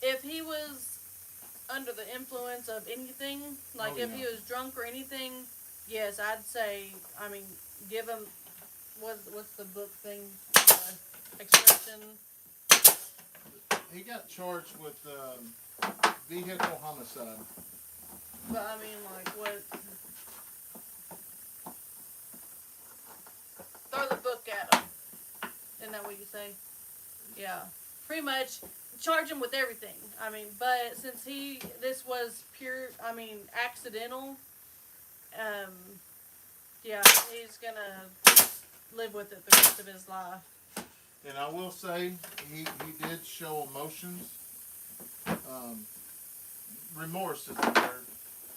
if he was under the influence of anything, like if he was drunk or anything, yes, I'd say, I mean, give him, what's the book thing? Expression. He got charged with vehicle homicide. But I mean, like, what? Throw the book at him. Isn't that what you say? Yeah. Pretty much charge him with everything. I mean, but since this was pure, I mean, accidental, yeah, he's gonna live with it the rest of his life. And I will say, he did show emotions. Remorse is the word.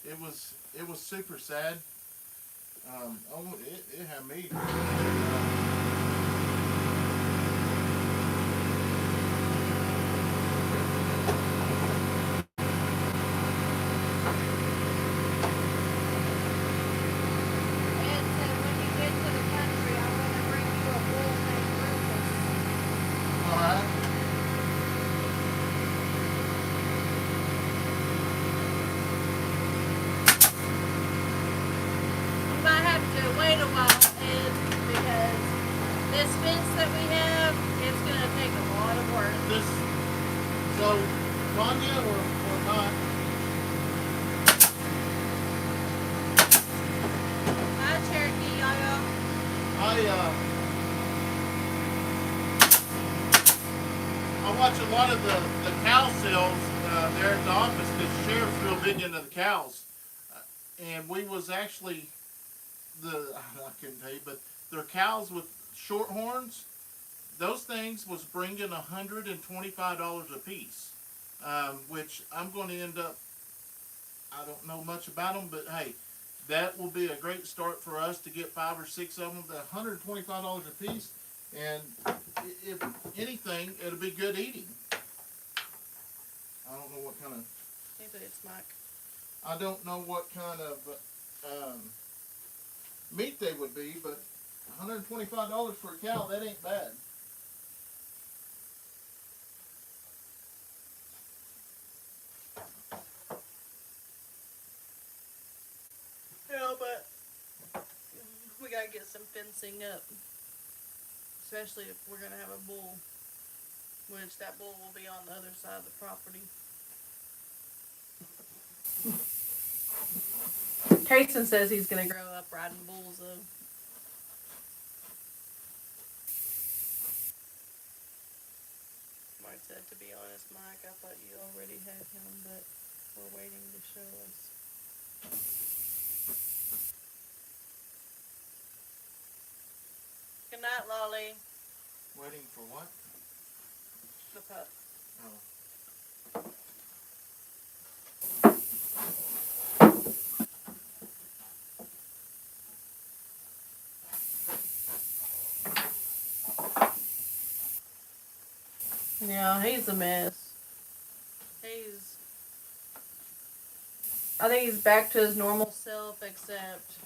It was super sad. It had me. Wait a while, Ed, because this fence that we have, it's going to take a lot of work. So, Tanya or not? Hi, Cherokee, y'all. I watch a lot of the cow sales there at the office because the sheriff's real big into the cows. And we was actually... I couldn't tell you, but they're cows with short horns. Those things was bringing $125 a piece, which I'm going to end up, I don't know much about them, but hey, that will be a great start for us to get 5 or 6 of them, $125 a piece, and if anything, it'll be good eating. I don't know what kind of... Maybe it's Mike. I don't know what kind of... meat they would be, but $125 for a cow, that ain't bad. Yeah, but we gotta get some fencing up, especially if we're gonna have a bull, which that bull will be on the other side of the property. Kayson says he's gonna grow up riding bulls though. Mike said, to be honest, Mike, I thought you already had him, but we're waiting to show us. Good night, Lolly. Waiting for what? The pup. Oh. Yeah, he's a mess. I think he's back to his normal self, except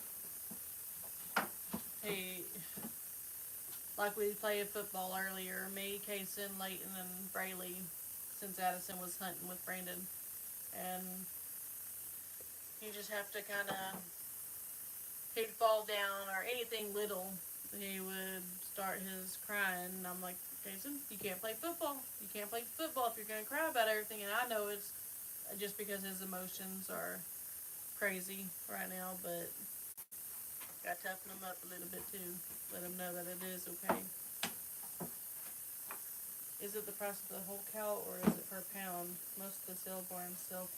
like we played football earlier, me, Kayson, Leighton, and Braylee, since Addison was hunting with Brandon. And you just have to kind of, he'd fall down or anything little, he would start his crying. And I'm like, Kayson, you can't play football. You can't play football if you're going to cry about everything. And I know it's just because his emotions are crazy right now, but got to toughen him up a little bit too. Let him know that it is okay. Is it the price of the whole cow or is it per pound? Most of the sale barns sell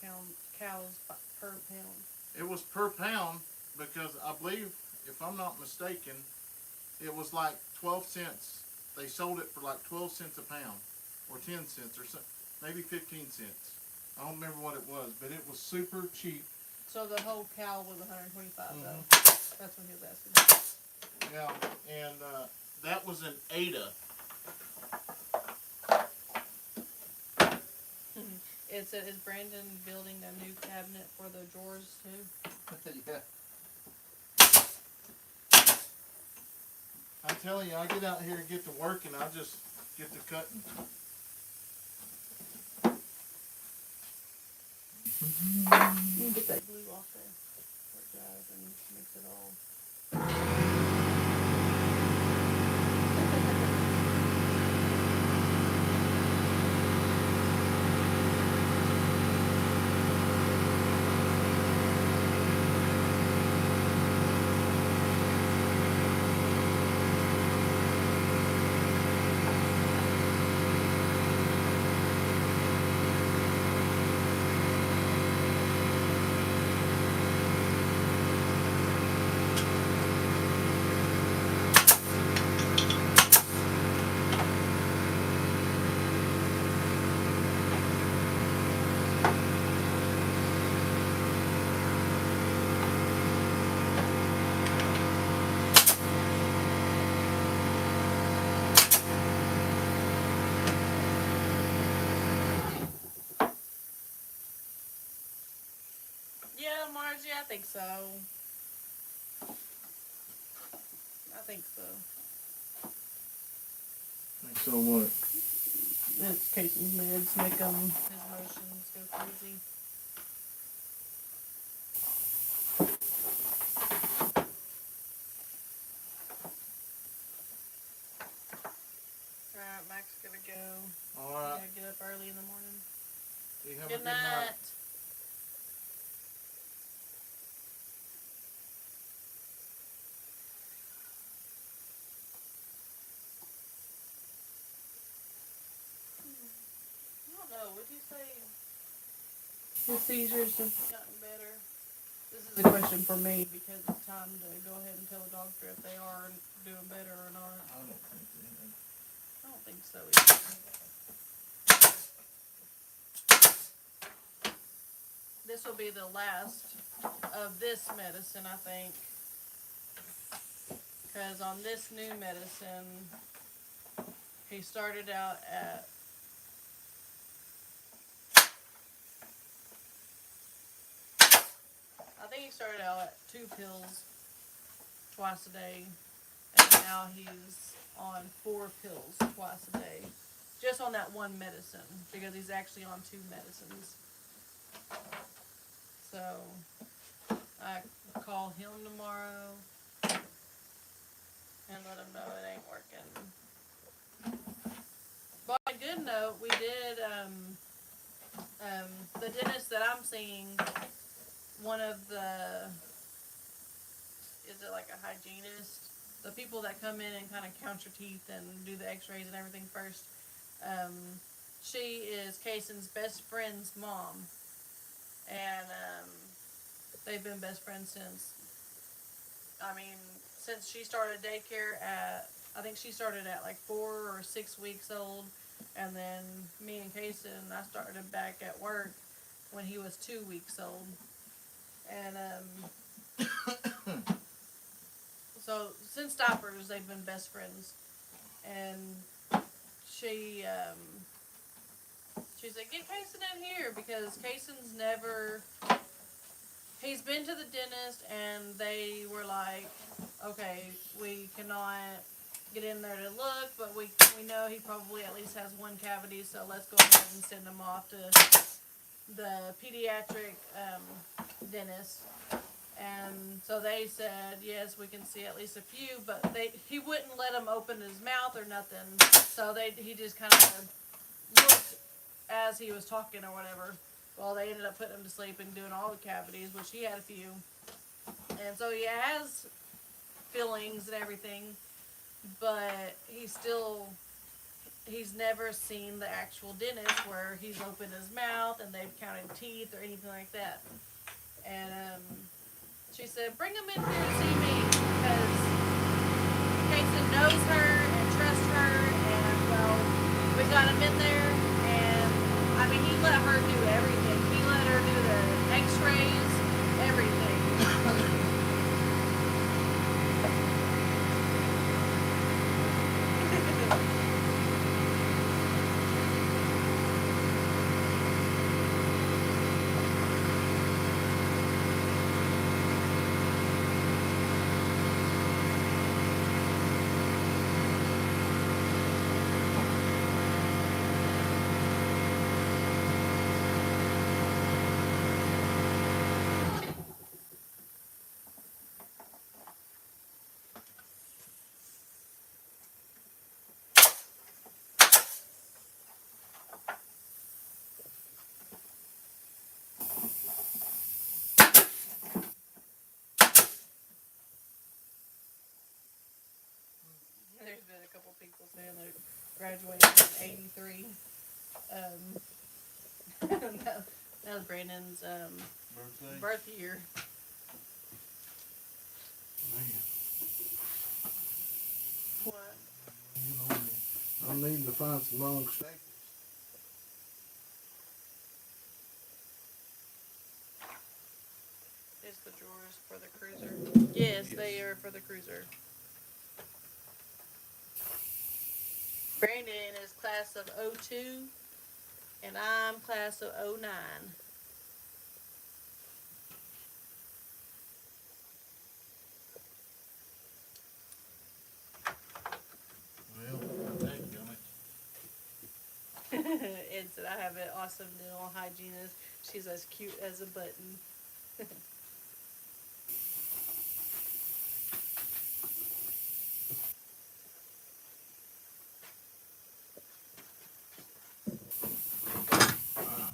cows per pound. It was per pound because I believe, if I'm not mistaken, it was like 12 cents. They sold it for like 12 cents a pound or 10 cents or so, maybe 15 cents. I don't remember what it was, but it was super cheap. So the whole cow was 125 Mhm. though. That's what he was asking. Yeah, and that was an Ada. Is Brandon building a new cabinet for the drawers too? Yeah. I'm telling you, I get out here and get to work, and I just get to cutting. You can get that glue off there where it dries and mix it all. Yeah, Margie, I think so. I think so. Think so what? It's Kayson's meds make his motions go crazy. Alright, Mac's gonna go. Alright. Gotta get up early in the morning. You have a Good good night. night. I don't know, would you say his seizures have gotten better? This is a question for me because it's time to go ahead and tell the doctor if they are doing better or not. I don't think they have. I don't think so either. This will be the last of this medicine, I think. Because on this new medicine, he started out at I think he started out at 2 pills twice a day, and now he's on 4 pills twice a day. Just on that one medicine, because he's actually on 2 medicines. So, I call him tomorrow and let him know it ain't working. But on a good note, we did, the dentist that I'm seeing, one of the, is it like a hygienist? The people that come in and kind of count your teeth and do the x-rays and everything first. She is Kayson's best friend's mom. And they've been best friends since she started daycare at, I think she started at like 4 or 6 weeks old. And then me and Kayson, I started back at work when he was 2 weeks old. And so since diapers, they've been best friends. And she said, get Kayson in here, because Kayson's never, he's been to the dentist and they were like, okay, we cannot get in there to look, but we know he probably at least has 1 cavity, so let's go ahead and send him off to the pediatric dentist. And so they said, yes, we can see at least a few, but he wouldn't let him open his mouth or nothing. So he just kind of looked as he was talking or whatever. Well, they ended up putting him to sleep and doing all the cavities, which he had a few. And so he has fillings and everything, but he's never seen the actual dentist where he's opened his mouth and they've counted teeth or anything like that. And she said, bring him in here to see me, because Kayson knows her and trusts her, and well, we got him in there, and I mean, he let her do everything. saying that graduated in '83. That was Brandon's birth year. Man. What? I'm needing to find some long staples. Is the drawers for the cruiser? Yes, they are for the cruiser. Brandon is class of '02, and I'm class of '09. Well, thank you. Ed said I have an awesome dental hygienist. She's as cute as a button.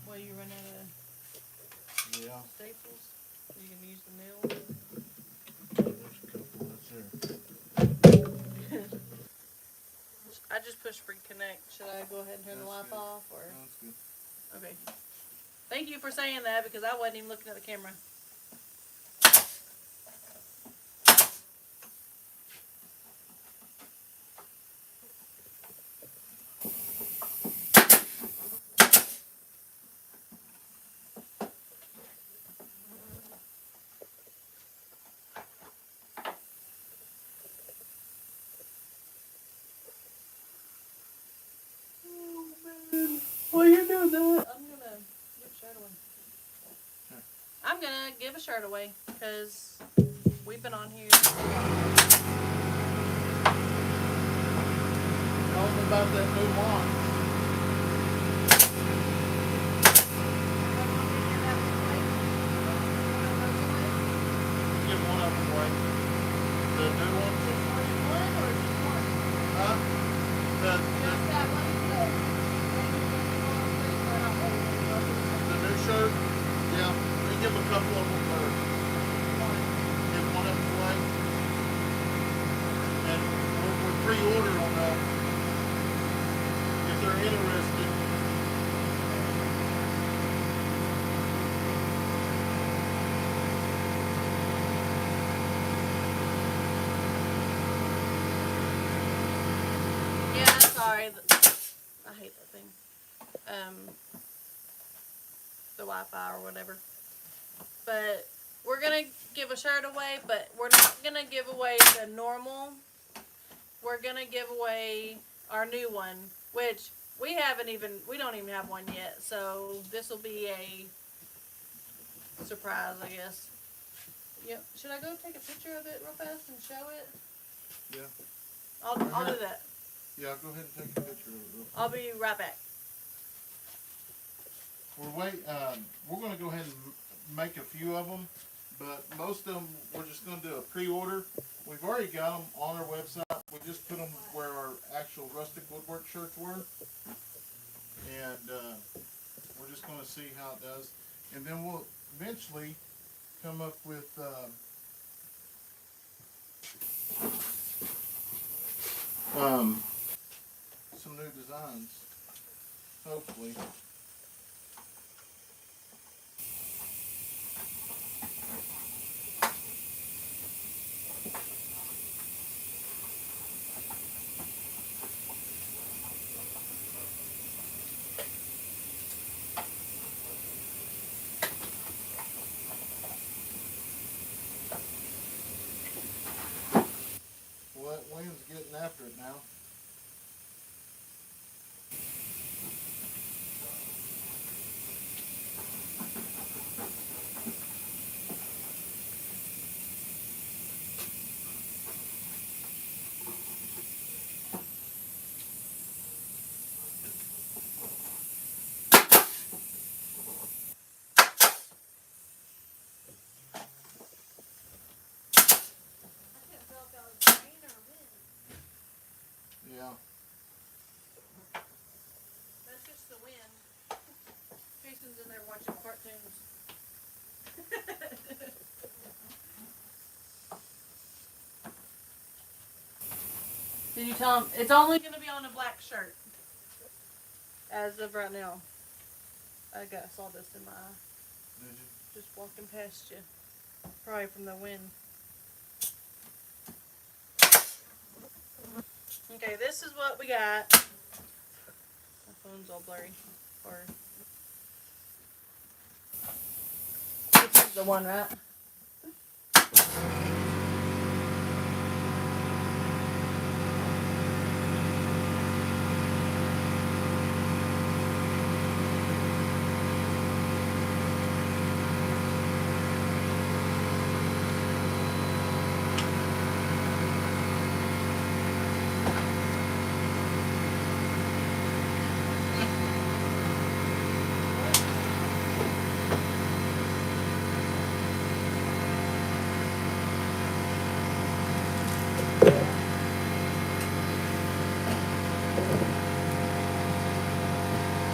Well, you run out of staples. Are you gonna use the nail? There's a couple. That's there. I just pushed reconnect. Should I go ahead and turn the Wi-Fi off? Or? That's good. Okay. Thank you for saying that because I wasn't even looking at the camera. Why you doing that? I'm gonna give a shirt away because we've been on here. Tell them about that new launch. Give one of them away. The new one. One or just one? Huh? The new shirt? Yeah. We give a couple of them away. Give one of them away. And we'll pre-order on that. If they're interested. Yeah, sorry. I hate that thing. The Wi-Fi or whatever. But we're gonna give a shirt away, but we're not gonna give away the normal. We're gonna give away our new one, which we don't even have one yet. So this will be a surprise, I guess. Yep. Should I go take a picture of it real fast and show it? Yeah. I'll do that. Yeah, go ahead and take a picture of it real quick. I'll be right back. We're going to go ahead and make a few of them, but most of them we're just going to do a pre-order. We've already got them on our website. We just put them where our actual Rustic Woodwork shirts were, and we're just going to see how it does, and then we'll eventually come up with some new designs, hopefully. Well, that wind's getting after it now. Yeah. That's just the wind. Kayson's in there watching cartoons. Did you tell him it's only going to be on own a black shirt. As of right now. I saw this in my eye. Did you? Just walking past you. Probably from the wind. Okay, this is what we got. My phone's all blurry. Or this is the one, right?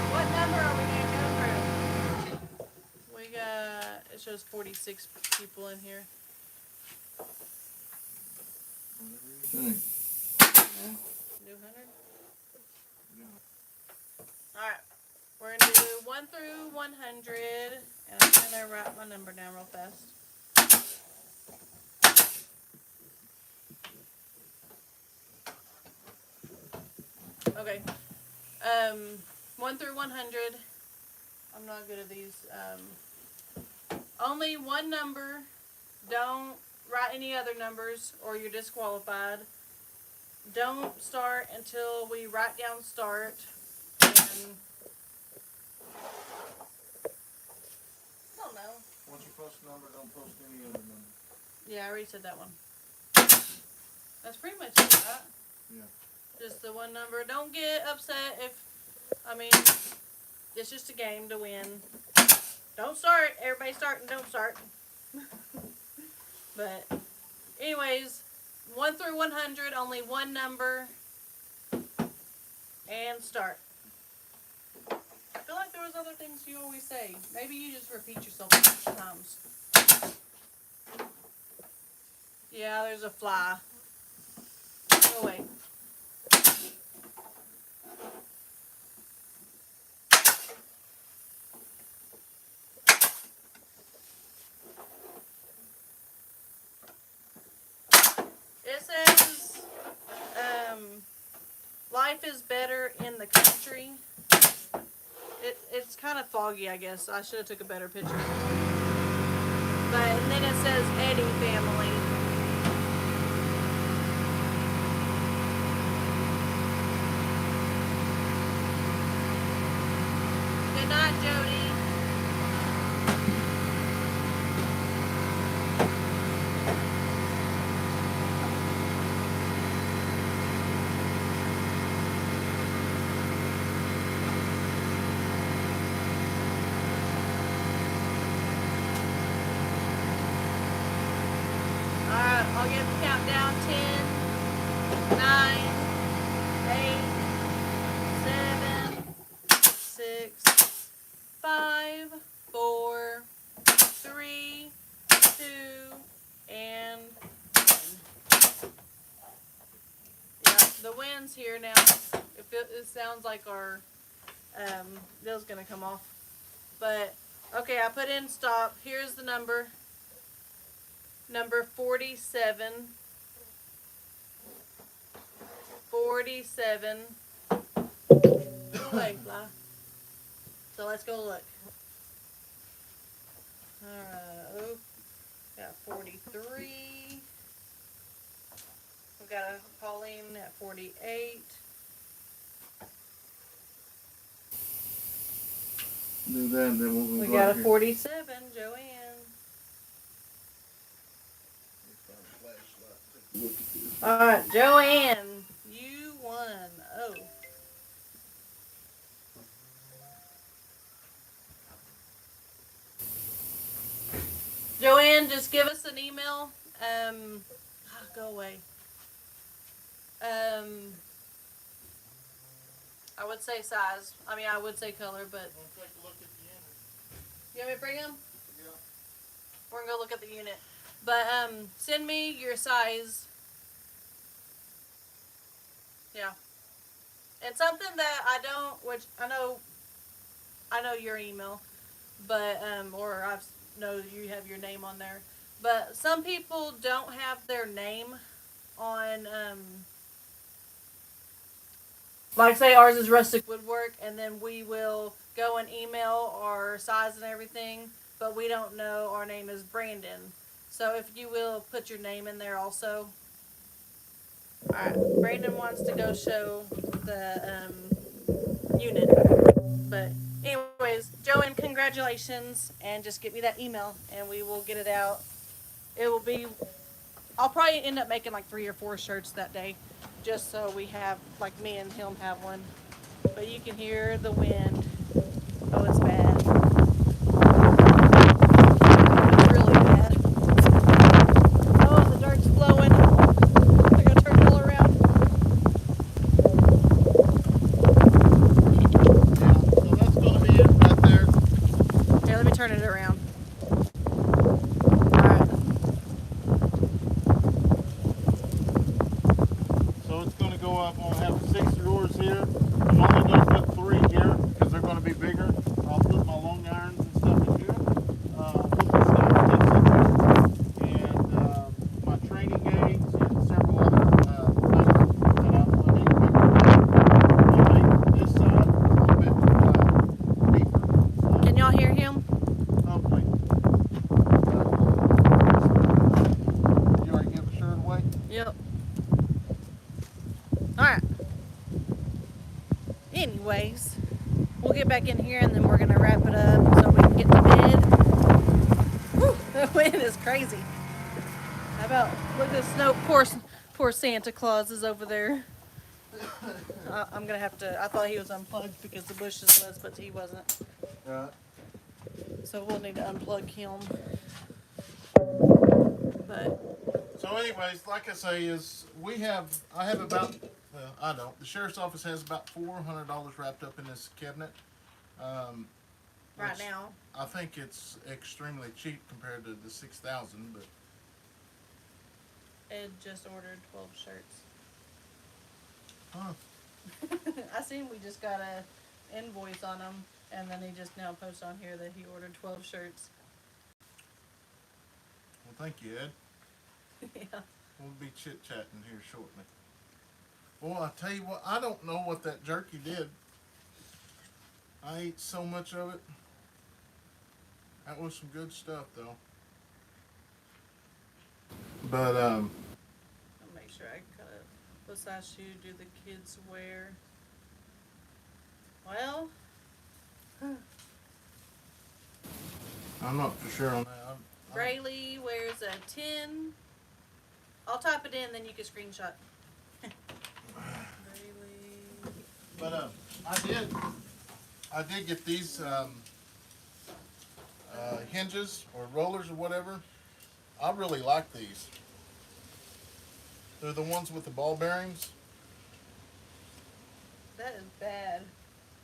What number are we going to go through? We got, it shows 46 people in here. Whatever you think. New 100? Yeah. Alright. We're going to do 1 through 100. And I'm going to write my number down real fast. Okay. 1 through 100. I'm not good at these. Only one number. Don't write any other numbers or you're disqualified. Don't start until we write down start. And I don't know. Once you post a number, don't post any other number. Yeah, I already said that one. That's pretty much it, right? Yeah. Just the one number. Don't get upset if, I mean, it's just a game to win. Don't start. Everybody start and don't start. But, anyways, 1 through 100, only one number. And start. I feel like there was other things you always say. Maybe you just repeat yourself a bunch of times. Yeah, there's a fly. Go away. It says, life is better in the country. It's kind of foggy, I guess. I should have took a better picture. But, and then it says Eddy family. Good night, Jody. I'll give the countdown. 10, 9, 8, 7, 6, 5, 4, 3, 2, and 1. Yeah, the wind's here now. It sounds like our bill's gonna come off. But okay, I put in stop. Here's the number. Number 47. 47. Wait, fly. So let's go look. Alright, got 43. We got a Pauline at 48. Do that and then we'll We go got a here. 47, Joanne. Look at this. Alright, Joanne, you won. Oh. Joanne, just give us an email. Go away. I would say size. I mean, I would say color, but. We'll take a look at the unit. You want me to bring them? Yeah. We're gonna go look at the unit. But, send me your size. Yeah. And something that I don't, which I know your email, but or I know you have your name on there, but some people don't have their name on like say ours is Rustic Woodwork, and then we will go and email our size and everything, but we don't know our name is Brandon. So if you will put your name in there also. Alright, Brandon wants to go show the unit. But anyways, Joanne, congratulations, and just get me that email and we will get it out. It will be, I'll probably end up making like 3 or 4 shirts that day, just so we have, like me and him have one. But you can hear the wind. Oh, it's bad. It's really bad. Oh, the dirt's blowing. I gotta turn it all around. So that's going to be it right there. Here, let me turn it around. Alright. So it's going to go up. I'll have 6 drawers here. I'm only going to put 3 here because they're going to be bigger. I'll put my long irons and stuff in here. Put the snow kits in here. And my training aids and several other things that I need to make this side a little bit deeper. Can y'all hear him? Hopefully. You already give the shirt away? Yep. Alright. Anyways, we'll get back in here and then we're going to wrap it up so we can get to bed. Whew, the wind is crazy. How about, look at the snow. Poor Santa Claus is over there. I'm going to have to, I thought he was unplugged because the bushes was, but he wasn't. So we'll need to unplug him. But So anyways, like I say, I have about, well, I don't. The sheriff's office has about $400 wrapped up in this cabinet. right which now, I think it's extremely cheap compared to the 6,000, but Ed just ordered 12 shirts. huh. I seen we just got a invoice on them, and then he just now posted on here that he ordered 12 shirts. Well, thank you, Ed. Yeah. We'll be chit-chatting here shortly. Well, I tell you what, I don't know what that jerky did. I ate so much of it. That was some good stuff, though. But, I'll make sure I cut it. What size shoe do the kids wear? Well, I'm not for sure on that. Braylee wears a 10. I'll type it in, then you can screenshot. Braylee. But I did get these hinges or rollers or whatever. I really like these. They're the ones with the ball bearings. That is bad.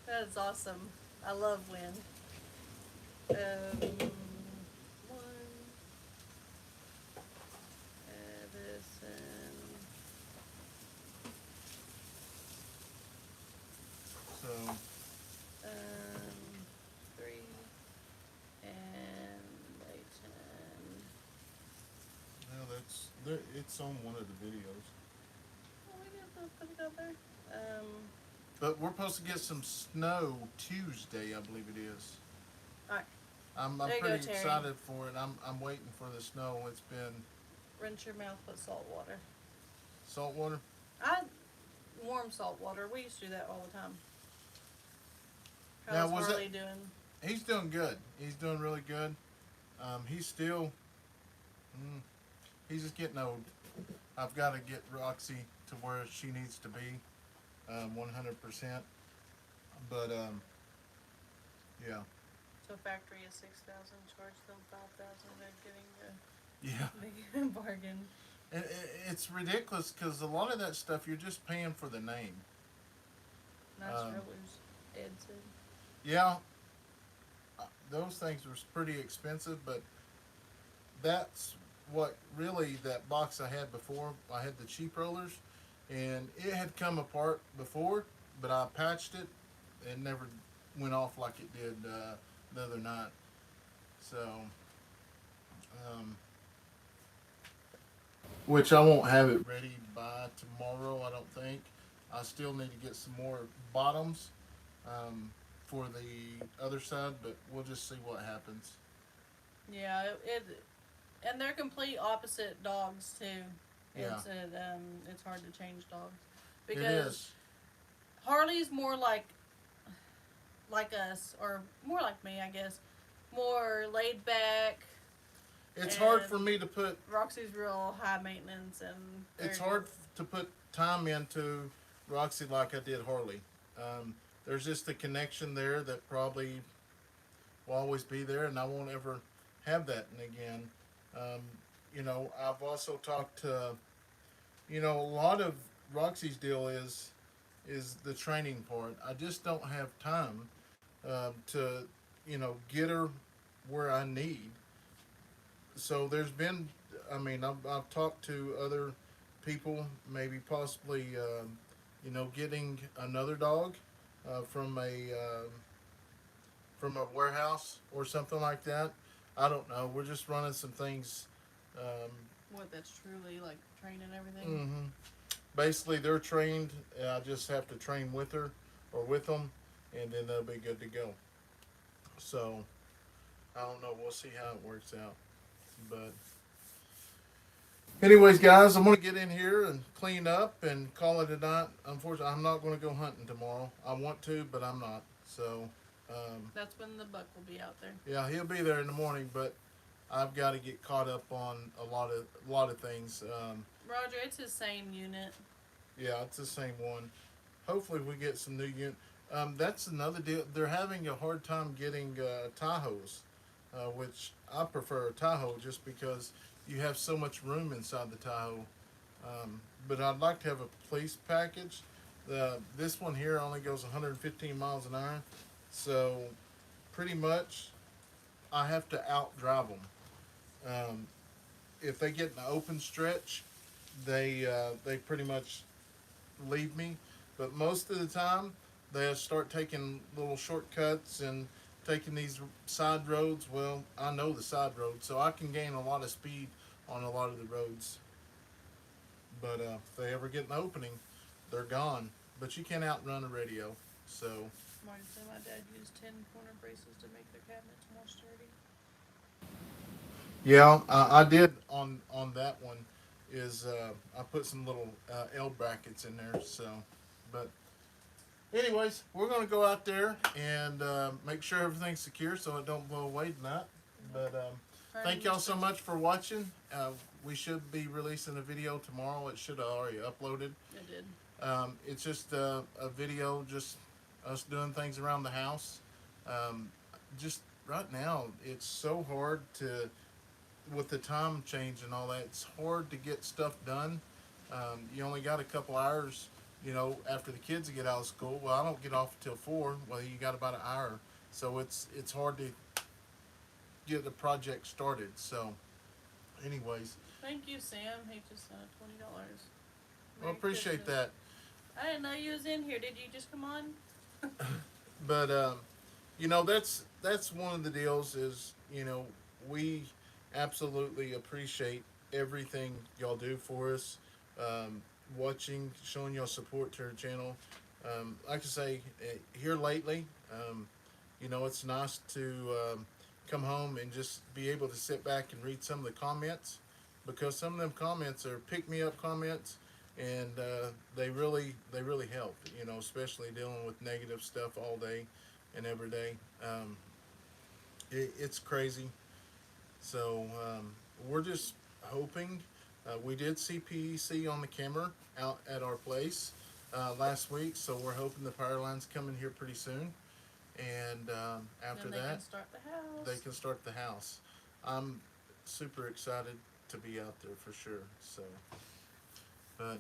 That is awesome. I love wind. One. Addison. So 3. And Leighton. well, it's on one of the videos. Oh, we didn't put it out there. But we're supposed to get some snow Tuesday, I believe it is. Alright. I'm There you go, pretty Terry. excited for it. I'm waiting for the snow. It's been Rinse your mouth with salt water. salt water. Warm salt water. We used to do that all the time. Now, How's was Harley it- doing? He's doing good. He's doing really good. He's still. He's just getting old. I've got to get Roxy to where she needs to be, 100%. But yeah, So factory is 6,000. Charge them 5,000. They're yeah. getting a bargain. And it's ridiculous because a lot of that stuff you're just paying for the name. Nice rollers. Ed said. Yeah, those things were pretty expensive, but that's what really that box I had before. I had the cheap rollers, and it had come apart before, but I patched it. It never went off like it did the other night. So, um, which I won't have it ready by tomorrow. I don't think. I still need to get some more bottoms for the other side, but we'll just see what happens. Yeah, and they're complete opposite dogs too. Yeah. It's hard to change dogs It because is. Harley's more like us, or more like me, I guess. More laid back. It's hard And for me to put. Roxy's real high maintenance, and It's hard to put time into Roxy like I did Harley. There's just a connection there that probably will always be there, and I won't ever have that again. Um, I've also talked to, a lot of Roxy's deal is the training part. I just don't have time to, get her where I need. So there's been, I've talked to other people, maybe possibly, getting another dog from a warehouse or something like that. I don't know. We're just running some things. What, that's truly like trained and everything. Mm-hmm. Basically, they're trained. I just have to train with her or with them, and then they'll be good to go. So I don't know. We'll see how it works out. But anyways, guys, I'm gonna get in here and clean up and call it a night. Unfortunately, I'm not gonna go hunting tomorrow. I want to, but I'm not. So That's when the buck will be out there. yeah, he'll be there in the morning, but I've got to get caught up on a lot of things. Roger, it's his same unit. Yeah, it's the same one. Hopefully, we get some new unit. That's another deal. They're having a hard time getting Tahoes, which I prefer a Tahoe just because you have so much room inside the Tahoe. But I'd like to have a police package. This one here only goes 115 miles an hour, so pretty much I have to outdrive them. If they get in an open stretch, they pretty much leave me. But most of the time, they start taking little shortcuts and taking these side roads. Well, I know the side roads, so I can gain a lot of speed on a lot of the roads. But if they ever get an opening, they're gone. But you can't outrun a radio. So Martin said my dad used 10 corner braces to make their cabinets more sturdy. yeah, I did on that one. Is I put some little L brackets in there. So, but anyways, we're gonna go out there and make sure everything's secure so it don't blow away tonight. But thank y'all so much for watching. We should be releasing a video tomorrow. It should have already uploaded. It did. It's just a video, just us doing things around the house. Just right now, it's so hard with the time change and all that. It's hard to get stuff done. You only got a couple hours, after the kids get out of school. Well, I don't get off till 4. Well, you got about an hour, so it's hard to get the project started. So, anyways. Thank you, Sam. He just sent $20. Well, appreciate that. I didn't know you was in here. Did you just come on? But that's one of the deals is we absolutely appreciate everything y'all do for us. Watching, showing y'all support to our channel. Like I say, here lately, it's nice to come home and just be able to sit back and read some of the comments, because some of them comments are pick-me-up comments, and they really help, especially dealing with negative stuff all day and every day. It's crazy. So we're just hoping. We did see PEC on the camera out at our place last week, so we're hoping the power line's coming here pretty soon. And after then they that, can start the house. they can start the house. I'm super excited to be out there for sure. So, but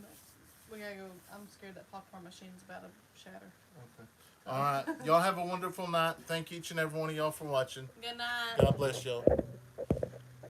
we gotta go. I'm scared that popcorn machine's about to shatter. okay. All right, y'all have a wonderful night. Thank each and every one of y'all for watching. Good night. God bless y'all.